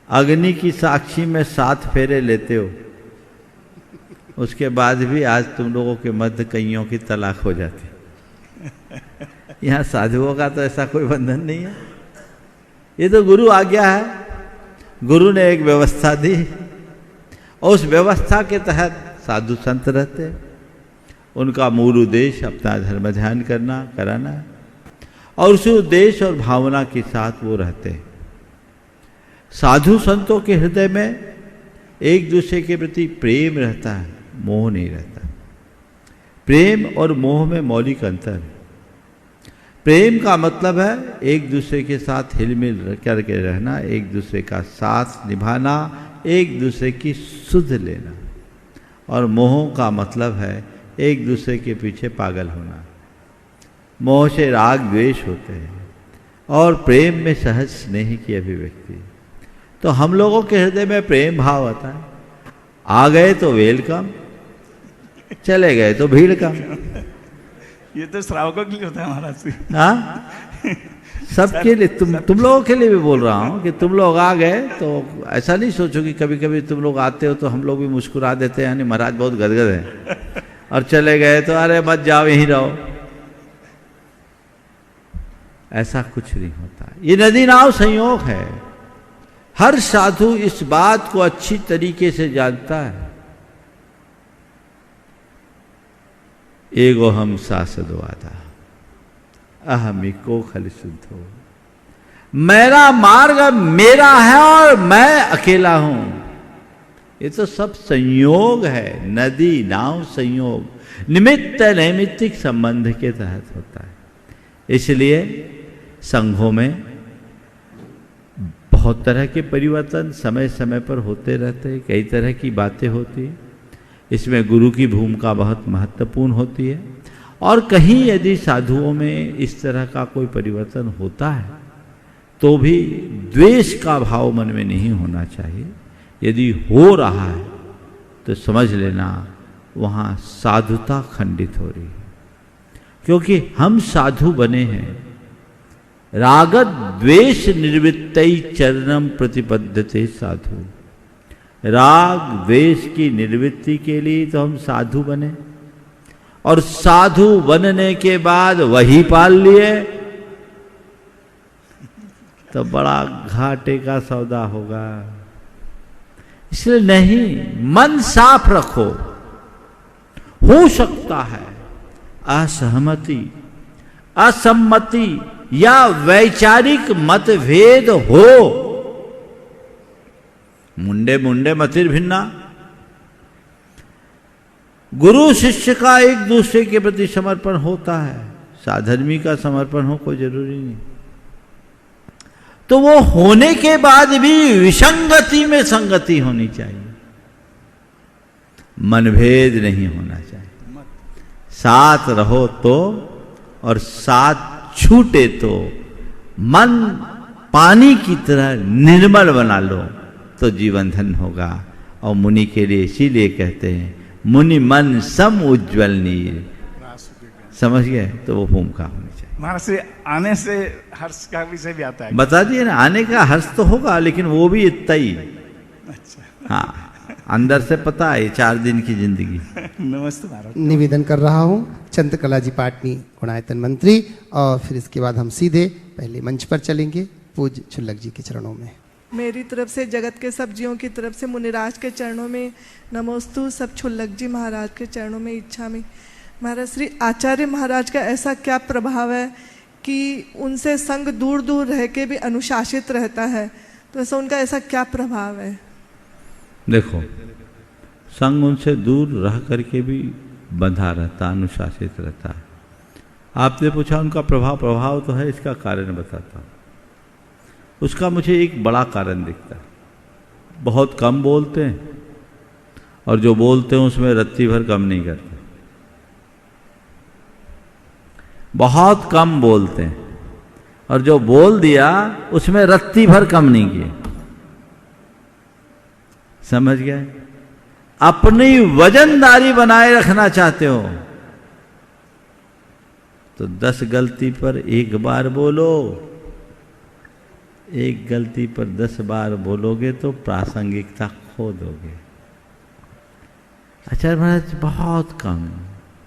अग्नि की साक्षी में 7 फेरे लेते हो, उसके बाद भी आज तुम लोगों के मध्य कईयों की तलाक हो जाती। यहाँ साधुओं का तो ऐसा कोई बंधन नहीं है, ये तो गुरु आज्ञा है। गुरु ने एक व्यवस्था दी और उस व्यवस्था के तहत साधु संत रहते हैं। उनका मूल उद्देश्य अपना धर्म ध्यान करना कराना है और उसी उद्देश्य और भावना के साथ वो रहते हैं। साधु संतों के हृदय में एक दूसरे के प्रति प्रेम रहता है, मोह नहीं रहता। प्रेम और मोह में मौलिक अंतर है। प्रेम का मतलब है एक दूसरे के साथ हिलमिल करके रहना, एक दूसरे का साथ निभाना, एक दूसरे की सुध लेना। और मोह का मतलब है एक दूसरे के पीछे पागल होना। मोह से राग द्वेष होते हैं और प्रेम में सहज स्नेह की अभिव्यक्ति। तो हम लोगों के हृदय में प्रेम भाव आता है। आ गए तो वेलकम, चले गए तो भीड़ कम। ये तो श्रावकों के लिए होता है महाराज। हाँ, सबके लिए, तुम लोगों के लिए भी बोल रहा हूँ कि तुम लोग आ गए तो ऐसा नहीं सोचो कि कभी कभी तुम लोग आते हो तो हम लोग भी मुस्कुरा देते हैं, यानी महाराज बहुत गदगद है, और चले गए तो अरे मत जाओ यहीं रहो। ऐसा कुछ नहीं होता। ये नदी नाव संयोग है। हर साधु इस बात को अच्छी तरीके से जानता है। एगो हम सासदवादा अहमिको खल शुद्धो, मेरा मार्ग मेरा है और मैं अकेला हूं। ये तो सब संयोग है, नदी नाव संयोग, निमित्त नैमित्तिक संबंध के तहत होता है। इसलिए संघों में बहुत तरह के परिवर्तन समय समय पर होते रहते हैं, कई तरह की बातें होती हैं। इसमें गुरु की भूमिका बहुत महत्वपूर्ण होती है। और कहीं यदि साधुओं में इस तरह का कोई परिवर्तन होता है तो भी द्वेष का भाव मन में नहीं होना चाहिए। यदि हो रहा है तो समझ लेना वहाँ साधुता खंडित हो रही है, क्योंकि हम साधु बने हैं रागत द्वेष निर्वृत्तै चरणम प्रतिपद्यते साधु। राग द्वेष की निवृत्ति के लिए तो हम साधु बने, और साधु बनने के बाद वही पाल लिए तो बड़ा घाटे का सौदा होगा। इसलिए नहीं, मन साफ रखो। हो सकता है असहमति, असम्मति या वैचारिक मतभेद हो, मुंडे मुंडे मतिर भिन्ना। गुरु शिष्य का एक दूसरे के प्रति समर्पण होता है, साधर्मी का समर्पण हो कोई जरूरी नहीं। तो वो होने के बाद भी विसंगति में संगति होनी चाहिए, मनभेद नहीं होना चाहिए। साथ रहो तो और साथ छूटे तो मन पानी की तरह निर्मल बना लो तो जीवन धन होगा। और मुनि के लिए इसीलिए कहते हैं मुनि मन सम उज्ज्वल नीर। समझ गए? तो वो भूमिका होनी चाहिए। महाराज श्री आने से हर्ष का विषय भी आता है। बता दिए ना, आने का हर्ष तो होगा, लेकिन वो भी इतना ही। अच्छा। हाँ, अंदर से पता है 4 दिन की जिंदगी। नमस्ते महाराज। निवेदन कर रहा हूँ चंद्रकला जी पाटनी गुणायतन मंत्री, और फिर इसके बाद हम सीधे पहले मंच पर चलेंगे पूज्य छुल्लक जी के चरणों में। मेरी तरफ से, जगत के सब जीवों की तरफ से मुनिराज के चरणों में नमोस्तु, सब छुल्लक जी महाराज के चरणों में इच्छा में। महाराज श्री आचार्य महाराज का ऐसा क्या प्रभाव है कि उनसे संग दूर दूर रह के भी अनुशासित रहता है, तो ऐसा उनका ऐसा क्या प्रभाव है? देखो, संग उनसे दूर रह करके भी बंधा रहता, अनुशासित रहता है। आपने पूछा उनका प्रभाव तो है, इसका कारण बताता हूँ। उसका मुझे एक बड़ा कारण दिखता है। बहुत कम बोलते हैं, और जो बोलते हैं उसमें रत्ती भर कम नहीं करते। बहुत कम बोलते हैं, और जो बोल दिया उसमें रत्ती भर कम नहीं किए। समझ गए? अपनी वजनदारी बनाए रखना चाहते हो तो 10 गलती पर 1 बार बोलो। 1 गलती पर 10 बार बोलोगे तो प्रासंगिकता खो दोगे। आचार्य महाराज बहुत कम,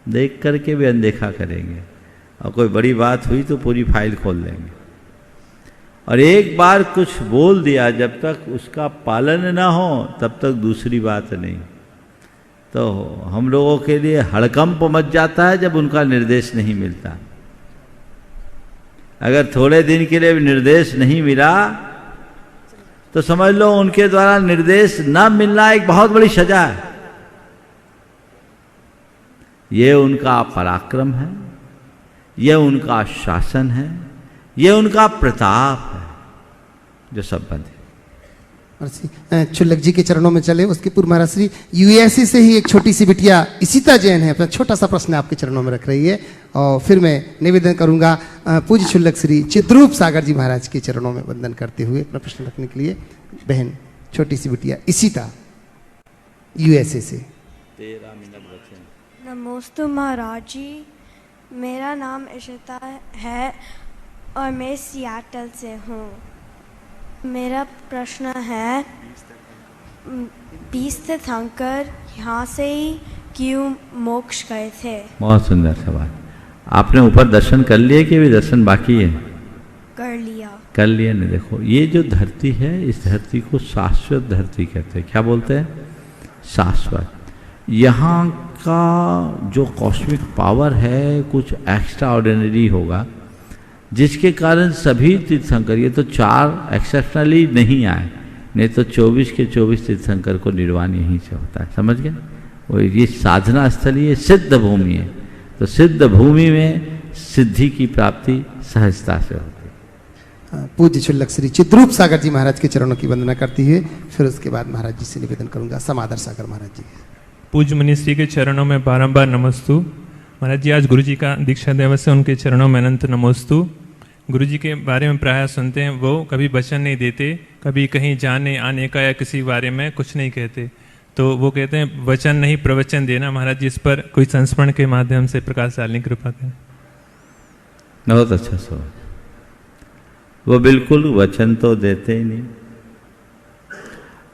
देख करके भी अनदेखा करेंगे, और कोई बड़ी बात हुई तो पूरी फाइल खोल देंगे। और एक बार कुछ बोल दिया, जब तक उसका पालन ना हो तब तक दूसरी बात नहीं। तो हम लोगों के लिए हड़कंप मच जाता है जब उनका निर्देश नहीं मिलता। अगर थोड़े दिन के लिए भी निर्देश नहीं मिला तो समझ लो उनके द्वारा निर्देश न मिलना एक बहुत बड़ी सजा है। ये उनका पराक्रम है, ये उनका शासन है, ये उनका प्रताप है जो सब बंधे। छुल्लक जी के चरणों में चले। उसके पूर्व महाराज श्री यूएसए से ही एक छोटी सी बिटिया इशिता जैन है, अपना छोटा सा प्रश्न आपके चरणों में रख रही है, और फिर मैं निवेदन करूंगा पूज्य छुल्लक श्री चिद्रूप सागर जी महाराज के चरणों में वंदन करते हुए अपना प्रश्न रखने के लिए। बहन छोटी सी बिटिया इशिता यूएसए से। 13 मिनट बचे। नमोस्तु महाराज जी, मेरा नाम इशिता है और मैं सियाटल से हूँ। मेरा प्रश्न है, 20 तीर्थंकर यहाँ से ही क्यों मोक्ष गए थे? बहुत सुंदर सवाल। आपने ऊपर दर्शन कर लिए कि भी दर्शन बाकी है? कर लिया। कर लिया ना। देखो, ये जो धरती है, इस धरती को शाश्वत धरती कहते हैं। क्या बोलते हैं? शाश्वत। यहाँ का जो कॉस्मिक पावर है कुछ एक्स्ट्रा ऑर्डिनरी होगा, जिसके कारण सभी तीर्थंकर, ये तो 4 एक्सेप्शनली नहीं आए, नहीं तो 24 के 24 तीर्थंकर को निर्वाण यहीं से होता है। समझ गए? वो ये साधना स्थल, ये सिद्ध भूमि है, तो सिद्ध भूमि में सिद्धि की प्राप्ति सहजता से होती है। पूज्य छुल्लक श्री चिद्रूप सागर जी महाराज के चरणों की वंदना करती हुए फिर उसके बाद महाराज जी से निवेदन करूंगा। समादर सागर महाराज जी। पूज्य मनीषी के चरणों में बारंबार नमस्तु। महाराज जी, आज गुरु जी का दीक्षा दिवस है, उनके चरणों में अनंत नमोस्तु। गुरु जी के बारे में प्रायः सुनते हैं, वो कभी वचन नहीं देते, कभी कहीं जाने आने का या किसी बारे में कुछ नहीं कहते, तो वो कहते हैं वचन नहीं प्रवचन देना। महाराज जी, इस पर कोई संस्मरण के माध्यम से प्रकाश डालने की कृपा करें। बहुत अच्छा सवाल। वो बिल्कुल वचन तो देते ही नहीं,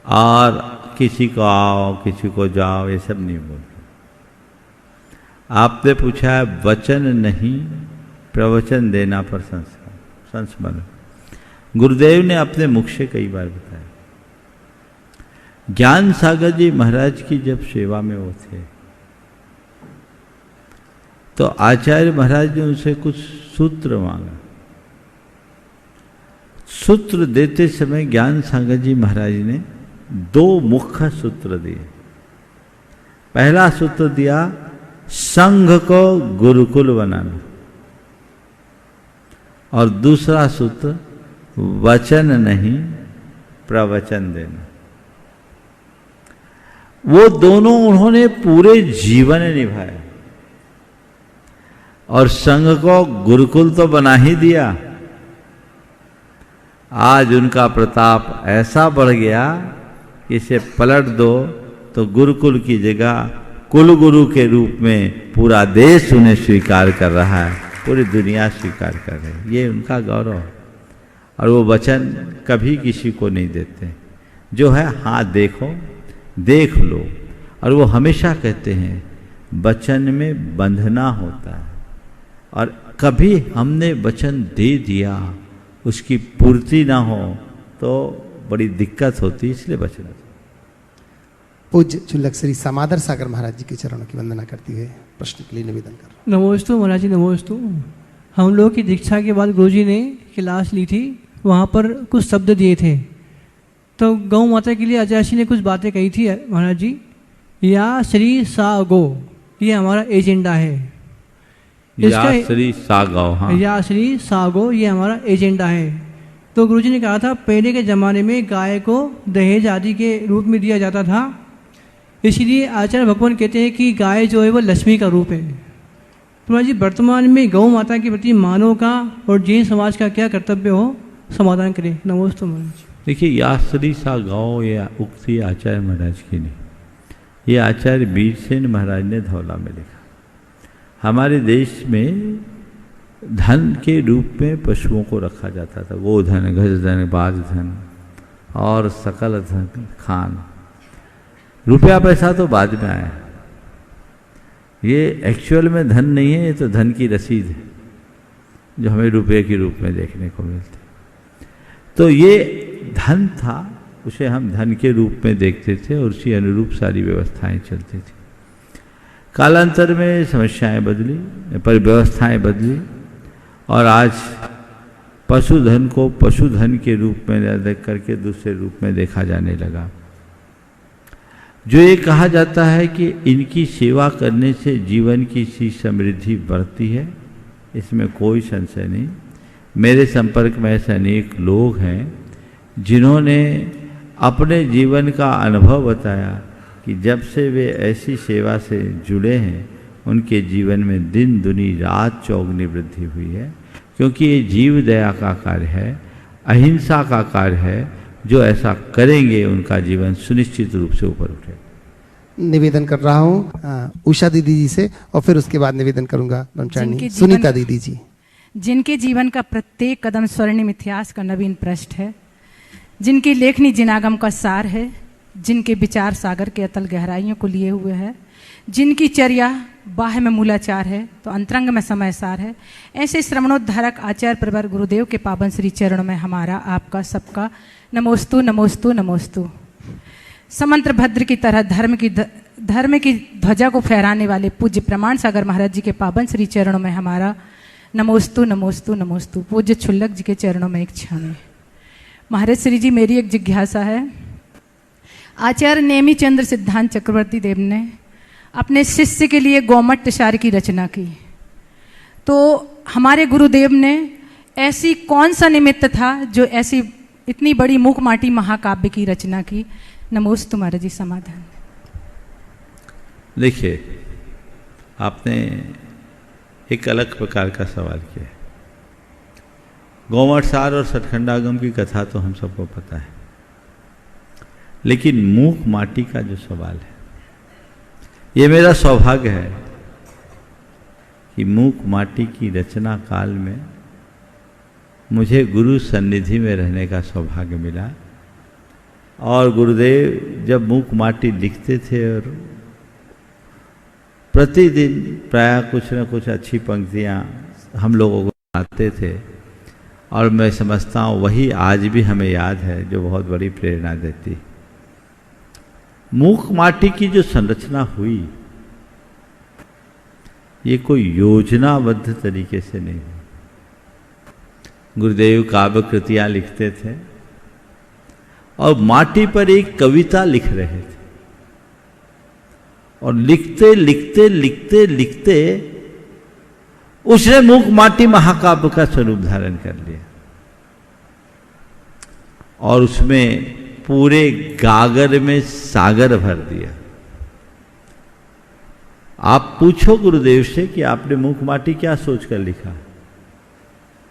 और किसी को आओ किसी को जाओ ये सब नहीं बोलते। आपने पूछा है वचन नहीं प्रवचन देना पर संस्मरण। गुरुदेव ने अपने मुख से कई बार बताया। ज्ञान सागर जी महाराज की जब सेवा में वो थे तो आचार्य महाराज ने उनसे कुछ सूत्र मांगा। सूत्र देते समय ज्ञान सागर जी महाराज ने 2 मुख्य सूत्र दिए। पहला सूत्र दिया, संघ को गुरुकुल बनाना, और दूसरा सूत्र, वचन नहीं प्रवचन देना। वो दोनों उन्होंने पूरे जीवन निभाए, और संघ को गुरुकुल तो बना ही दिया। आज उनका प्रताप ऐसा बढ़ गया कि इसे पलट दो तो गुरुकुल की जगह कुल गुरु के रूप में पूरा देश उन्हें स्वीकार कर रहा है, पूरी दुनिया स्वीकार कर रही है। ये उनका गौरव है। और वो वचन कभी किसी को नहीं देते, जो है हाँ देखो, देख लो। और वो हमेशा कहते हैं वचन में बंधना होता है, और कभी हमने वचन दे दिया उसकी पूर्ति ना हो तो बड़ी दिक्कत होती है, इसलिए वचन। पूज्य चुल्लक श्री समादर सागर महाराज जी के चरणों की वंदना करती हुए प्रश्न के लिए निवेदन कर रहा हूं। नमोस्तु महाराज जी, नमोस्तु। हम लोग की दीक्षा के बाद गुरुजी ने क्लास ली थी, वहाँ पर कुछ शब्द दिए थे। तो गौ माता के लिए आचार्य जी ने कुछ बातें कही थी महाराज जी। या श्री सा गो, ये हमारा एजेंडा है। या श्री सा गौ, हाँ। या श्री सा गो, ये हमारा एजेंडा है। तो गुरुजी ने कहा था पहले के ज़माने में गाय को दहेज आदि के रूप में दिया जाता था, इसलिए आचार्य भगवान कहते हैं कि गाय जो है वो लक्ष्मी का रूप है। तो महाराज जी वर्तमान में गौ माता के प्रति मानव का और जैन समाज का क्या कर्तव्य हो, समाधान करें। नमोस्तु महाराज। देखिए, या श्री सा गौ ये उक्ति आचार्य महाराज की नहीं, ये आचार्य वीरसेन महाराज ने धौला में लिखा। हमारे देश में धन के रूप में पशुओं को रखा जाता था, गोधन, गजधन, बाजधन और सकल धन, खान। रुपया पैसा तो बाद में आया, ये एक्चुअल में धन नहीं है, ये तो धन की रसीद है जो हमें रुपये के रूप में देखने को मिलती। तो ये धन था, उसे हम धन के रूप में देखते थे और उसी अनुरूप सारी व्यवस्थाएं चलती थी। कालांतर में समस्याएं बदली, पर व्यवस्थाएं बदली, और आज पशुधन को पशुधन के रूप में न देख करके दूसरे रूप में देखा जाने लगा। जो ये कहा जाता है कि इनकी सेवा करने से जीवन की सी समृद्धि बढ़ती है, इसमें कोई संशय नहीं। मेरे संपर्क में ऐसे अनेक लोग हैं जिन्होंने अपने जीवन का अनुभव बताया कि जब से वे ऐसी सेवा से जुड़े हैं उनके जीवन में दिन दुनी रात चौगुनी वृद्धि हुई है, क्योंकि ये जीव दया का कार्य है, अहिंसा का कार्य है। जो ऐसा करेंगे उनका जीवन सुनिश्चित रूप से ऊपर उठेगा। निवेदन कर रहा हूँ उषा दीदी जी से, और फिर उसके बाद निवेदन करूंगा ब्रह्मचारिणी सुनीता दीदी जी। जिनके जीवन का प्रत्येक कदम स्वर्णिम इतिहास का नवीन पृष्ठ है, जिनकी लेखनी जिनागम का सार है, जिनके विचार सागर के अतल गहराइयों को लिए हुए है, जिनकी चर्या बाह्य में मूलाचार है तो अंतरंग में समय सार है, ऐसे श्रवणोद्धारक आचार्य प्रवर गुरुदेव के पावन श्री चरणों में हमारा आपका सबका नमोस्तु नमोस्तु नमोस्तु। समंत्र भद्र की तरह धर्म की ध्वजा को फहराने वाले पूज्य प्रमाण सागर महाराज जी के पावन श्री चरणों में हमारा नमोस्तु नमोस्तु नमोस्तु। पूज्य छुल्लक जी के चरणों में एक क्षण। महाराज श्री जी, मेरी एक जिज्ञासा है। आचार्य नेमी चंद्र सिद्धांत चक्रवर्ती देव ने अपने शिष्य के लिए गौमट सार की रचना की, तो हमारे गुरुदेव ने ऐसी कौन सा निमित्त था जो ऐसी इतनी बड़ी मूक माटी महाकाव्य की रचना की। नमोस्तु महाराज जी, समाधान। देखिए, आपने एक अलग प्रकार का सवाल किया। गौमट सार और सतखंडागम की कथा तो हम सबको पता है, लेकिन मूक माटी का जो सवाल है, ये मेरा सौभाग्य है कि मूक माटी की रचना काल में मुझे गुरु सन्निधि में रहने का सौभाग्य मिला। और गुरुदेव जब मूक माटी लिखते थे और प्रतिदिन प्रायः कुछ न कुछ अच्छी पंक्तियाँ हम लोगों को आते थे, और मैं समझता हूँ वही आज भी हमें याद है, जो बहुत बड़ी प्रेरणा देती। मूक माटी की जो संरचना हुई, ये कोई योजनाबद्ध तरीके से नहीं हुई। गुरुदेव काव्य कृतियां लिखते थे और माटी पर एक कविता लिख रहे थे, और लिखते लिखते लिखते लिखते उसने मूक माटी महाकाव्य का स्वरूप धारण कर लिया, और उसमें पूरे गागर में सागर भर दिया। आप पूछो गुरुदेव से कि आपने मूक माटी क्या सोचकर लिखा,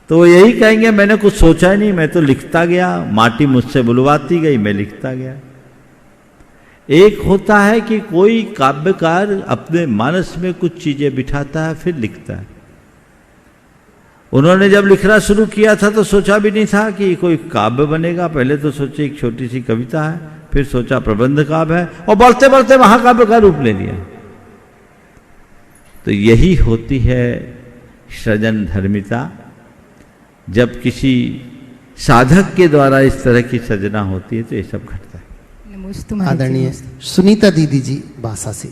तो वो यही कहेंगे मैंने कुछ सोचा ही नहीं, मैं तो लिखता गया, माटी मुझसे बुलवाती गई, मैं लिखता गया। एक होता है कि कोई काव्यकार अपने मानस में कुछ चीजें बिठाता है फिर लिखता है। उन्होंने जब लिखना शुरू किया था तो सोचा भी नहीं था कि कोई काव्य बनेगा। पहले तो सोचे एक छोटी सी कविता है, फिर सोचा प्रबंध काव्य है, और बढ़ते बढ़ते महाकाव्य का रूप ले लिया। तो यही होती है सृजन धर्मिता, जब किसी साधक के द्वारा इस तरह की सृजना होती है तो ये सब घटता है। आदरणीय सुनीता दीदी जी बासा से।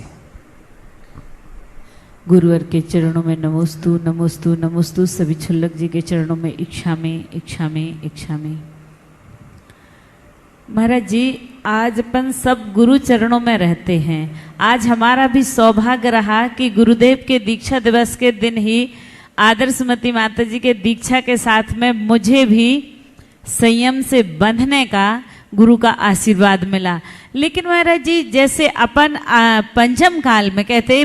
गुरुवर के चरणों में नमोस्तु नमोस्तु नमोस्तु। सभी छुल्लक जी के चरणों में इच्छा में इच्छा में इच्छा में। महाराज जी, आज अपन सब गुरु चरणों में रहते हैं। आज हमारा भी सौभाग्य रहा कि गुरुदेव के दीक्षा दिवस के दिन ही आदर्शमती माता जी के दीक्षा के साथ में मुझे भी संयम से बंधने का गुरु का आशीर्वाद मिला। लेकिन महाराज जी, जैसे अपन पंचम काल में कहते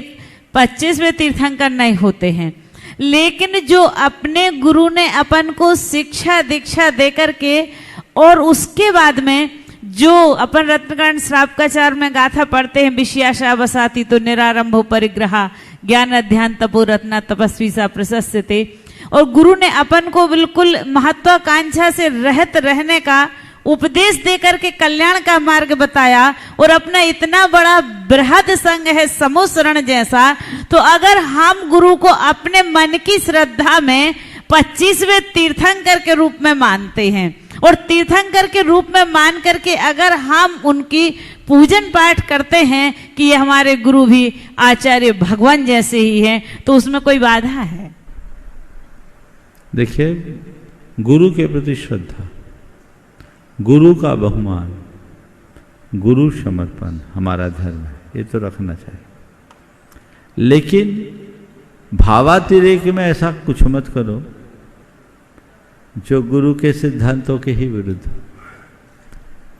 25वें तीर्थंकर नहीं होते हैं, लेकिन जो अपने गुरु ने अपन को शिक्षा दीक्षा देकर के और उसके बाद में जो अपन रत्नकांड श्रावकाचार में गाथा पढ़ते हैं, विषयाशा बसाती तो निरारंभो परिग्रहा ज्ञान अध्यान तपो रत्ना तपस्वी सा प्रशस्यते। और गुरु ने अपन को बिल्कुल महत्वाकांक्षा से रहत रहने का उपदेश देकर के कल्याण का मार्ग बताया। और अपना इतना बड़ा बृहद संघ है समूह शरण जैसा, तो अगर हम गुरु को अपने मन की श्रद्धा में 25वें तीर्थंकर के रूप में मानते हैं और तीर्थंकर के रूप में मान करके अगर हम उनकी पूजन पाठ करते हैं कि ये हमारे गुरु भी आचार्य भगवान जैसे ही हैं, तो उसमें कोई बाधा है? देखिए, गुरु के प्रति श्रद्धा, गुरु का बहुमान, गुरु समर्पण हमारा धर्म है, ये तो रखना चाहिए। लेकिन भावातिरेक में ऐसा कुछ मत करो जो गुरु के सिद्धांतों के ही विरुद्ध।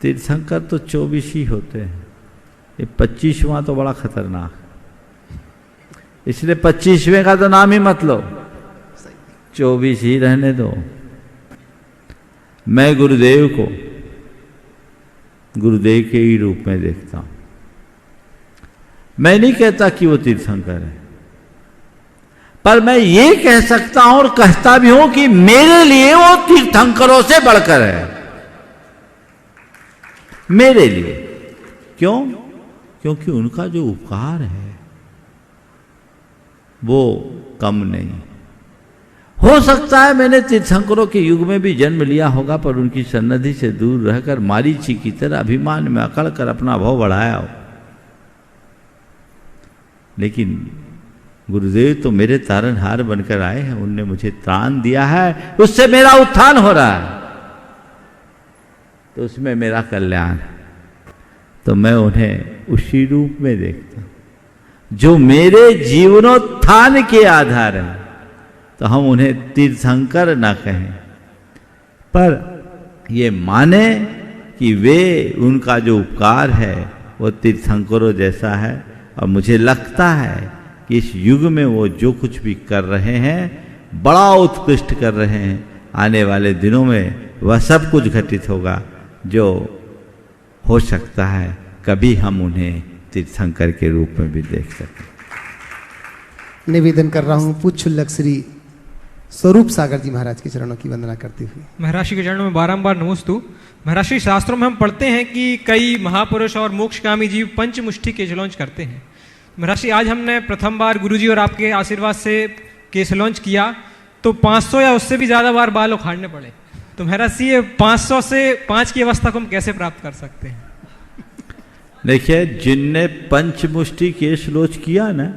तीर्थंकर तो 24 ही होते हैं, ये 25वां तो बड़ा खतरनाक है, इसलिए 25वें का तो नाम ही मत लो, 24 ही रहने दो। मैं गुरुदेव को गुरुदेव के ही रूप में देखता हूं। मैं नहीं कहता कि वो तीर्थंकर है, पर मैं ये कह सकता हूं और कहता भी हूं कि मेरे लिए वो तीर्थंकरों से बढ़कर है, मेरे लिए। क्यों? क्योंकि उनका जो उपकार है वो कम नहीं। हो सकता है मैंने तीर्थंकरों के युग में भी जन्म लिया होगा, पर उनकी सन्निधि से दूर रहकर मारीची की तरह अभिमान में अकड़ कर अपना भाव बढ़ाया हो। लेकिन गुरुदेव तो मेरे तारनहार बनकर आए हैं, उनने मुझे त्राण दिया है, उससे मेरा उत्थान हो रहा है, तो उसमें मेरा कल्याण है। तो मैं उन्हें उसी रूप में देखता हूं जो मेरे जीवनोत्थान के आधार है। तो हम उन्हें तीर्थंकर ना कहें, पर ये माने कि वे, उनका जो उपकार है वो तीर्थंकरों जैसा है। और मुझे लगता है कि इस युग में वो जो कुछ भी कर रहे हैं बड़ा उत्कृष्ट कर रहे हैं। आने वाले दिनों में वह सब कुछ घटित होगा जो हो सकता है कभी हम उन्हें तीर्थंकर के रूप में भी देख सकें। निवेदन कर रहा हूँ पूज्य छुल्लक श्री स्वरूप सागर जी महाराज के चरणों की वंदना करते हुए। महाराज श्री के चरणों में बारंबार नमोस्तु। महाराज श्री, शास्त्रों में हम पढ़ते हैं कि कई महापुरुष और मोक्षकामी जीव पंचमुष्टि केशलौंच करते हैं। महाराज श्री, आज हमने प्रथम बार गुरुजी और आपके आशीर्वाद से केशलौंच किया तो 500 या उससे भी ज़्यादा बार बाल उखाड़ने पड़े। तो महाराज जी, ये 500 से 5 की अवस्था को हम कैसे प्राप्त कर सकते हैं? देखिए, जिनने पंचमुष्टि केशलोच किया ना,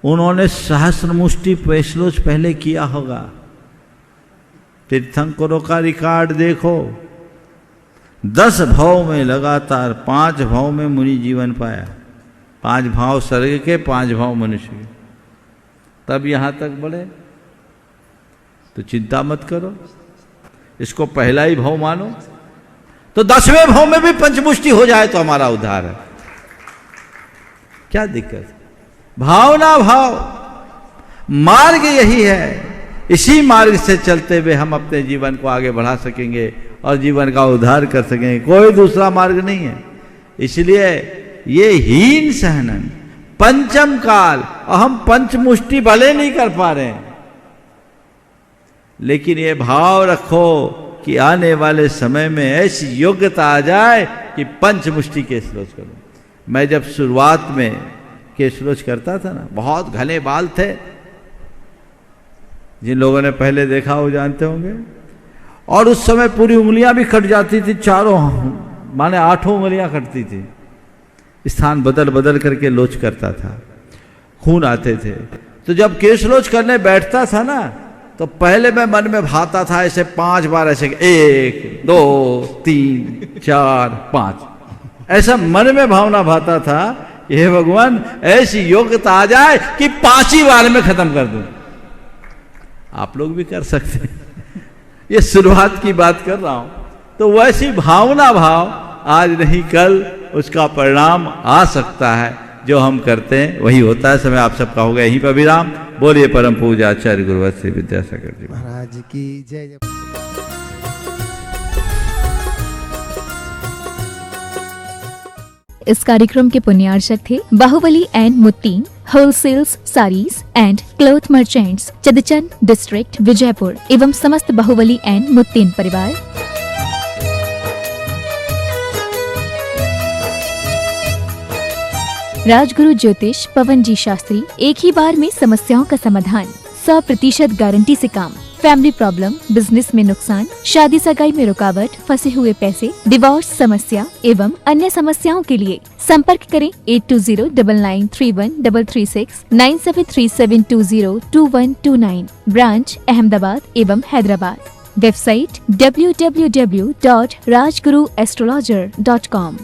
उन्होंने सहस्र मुष्टि केशलोच पहले किया होगा। तीर्थंकरों का रिकॉर्ड देखो, 10 भाव में लगातार 5 भाव में मुनि जीवन पाया, 5 भाव स्वर्ग के, 5 भाव मनुष्य के, तब यहां तक बढ़े। तो चिंता मत करो, इसको पहला ही भाव मानो, तो 10वें भाव में भी पंचमुष्टि हो जाए तो हमारा उद्धार है। क्या दिक्कत? भावना भाव, मार्ग यही है। इसी मार्ग से चलते हुए हम अपने जीवन को आगे बढ़ा सकेंगे और जीवन का उद्धार कर सकेंगे। कोई दूसरा मार्ग नहीं है। इसलिए ये हीन सहनन पंचम काल, और हम पंचमुष्टि भले नहीं कर पा रहे हैं, लेकिन ये भाव रखो कि आने वाले समय में ऐसी योग्यता आ जाए कि पंचमुष्टि केश रोज करूं। मैं जब शुरुआत में केश रोज करता था ना, बहुत घने बाल थे, जिन लोगों ने पहले देखा वो जानते होंगे, और उस समय पूरी उंगलियां भी कट जाती थी, चारों माने 8 उंगलियां कटती थी। स्थान बदल बदल करके लोच करता था, खून आते थे। तो जब केश लोच करने बैठता था ना, तो पहले मैं मन में भाता था ऐसे 5 बार, ऐसे 1 2 3 4 5, ऐसा मन में भावना भाता था, हे भगवान ऐसी योग्यता आ जाए कि 5 ही बार में खत्म कर दूं। आप लोग भी कर सकते हैं, ये शुरुआत की बात कर रहा हूं। तो वैसी भावना भाव आज नहीं कल उसका परिणाम आ सकता है। जो हम करते हैं वही होता है। समय आप सबका हो गया यहीं पर विराम। बोलिए परम पूज्य आचार्य गुरुवर श्री विद्यासागर जी महाराज की जय। इस कार्यक्रम के पुण्यार्चक थे Bahubali and Muttin wholesales saris and cloth merchants, Chadchan district, Vijayapur एवं समस्त बाहुबली एंड मुत्तीन परिवार। राजगुरु ज्योतिष पवन जी शास्त्री, एक ही बार में समस्याओं का समाधान, 100% गारंटी से काम। फैमिली प्रॉब्लम, बिजनेस में नुकसान, शादी सगाई में रुकावट, फंसे हुए पैसे, डिवोर्स समस्या एवं अन्य समस्याओं के लिए संपर्क करें 8209931336 9737202129। ब्रांच अहमदाबाद एवं हैदराबाद। Website www.rajguruastrologer.com।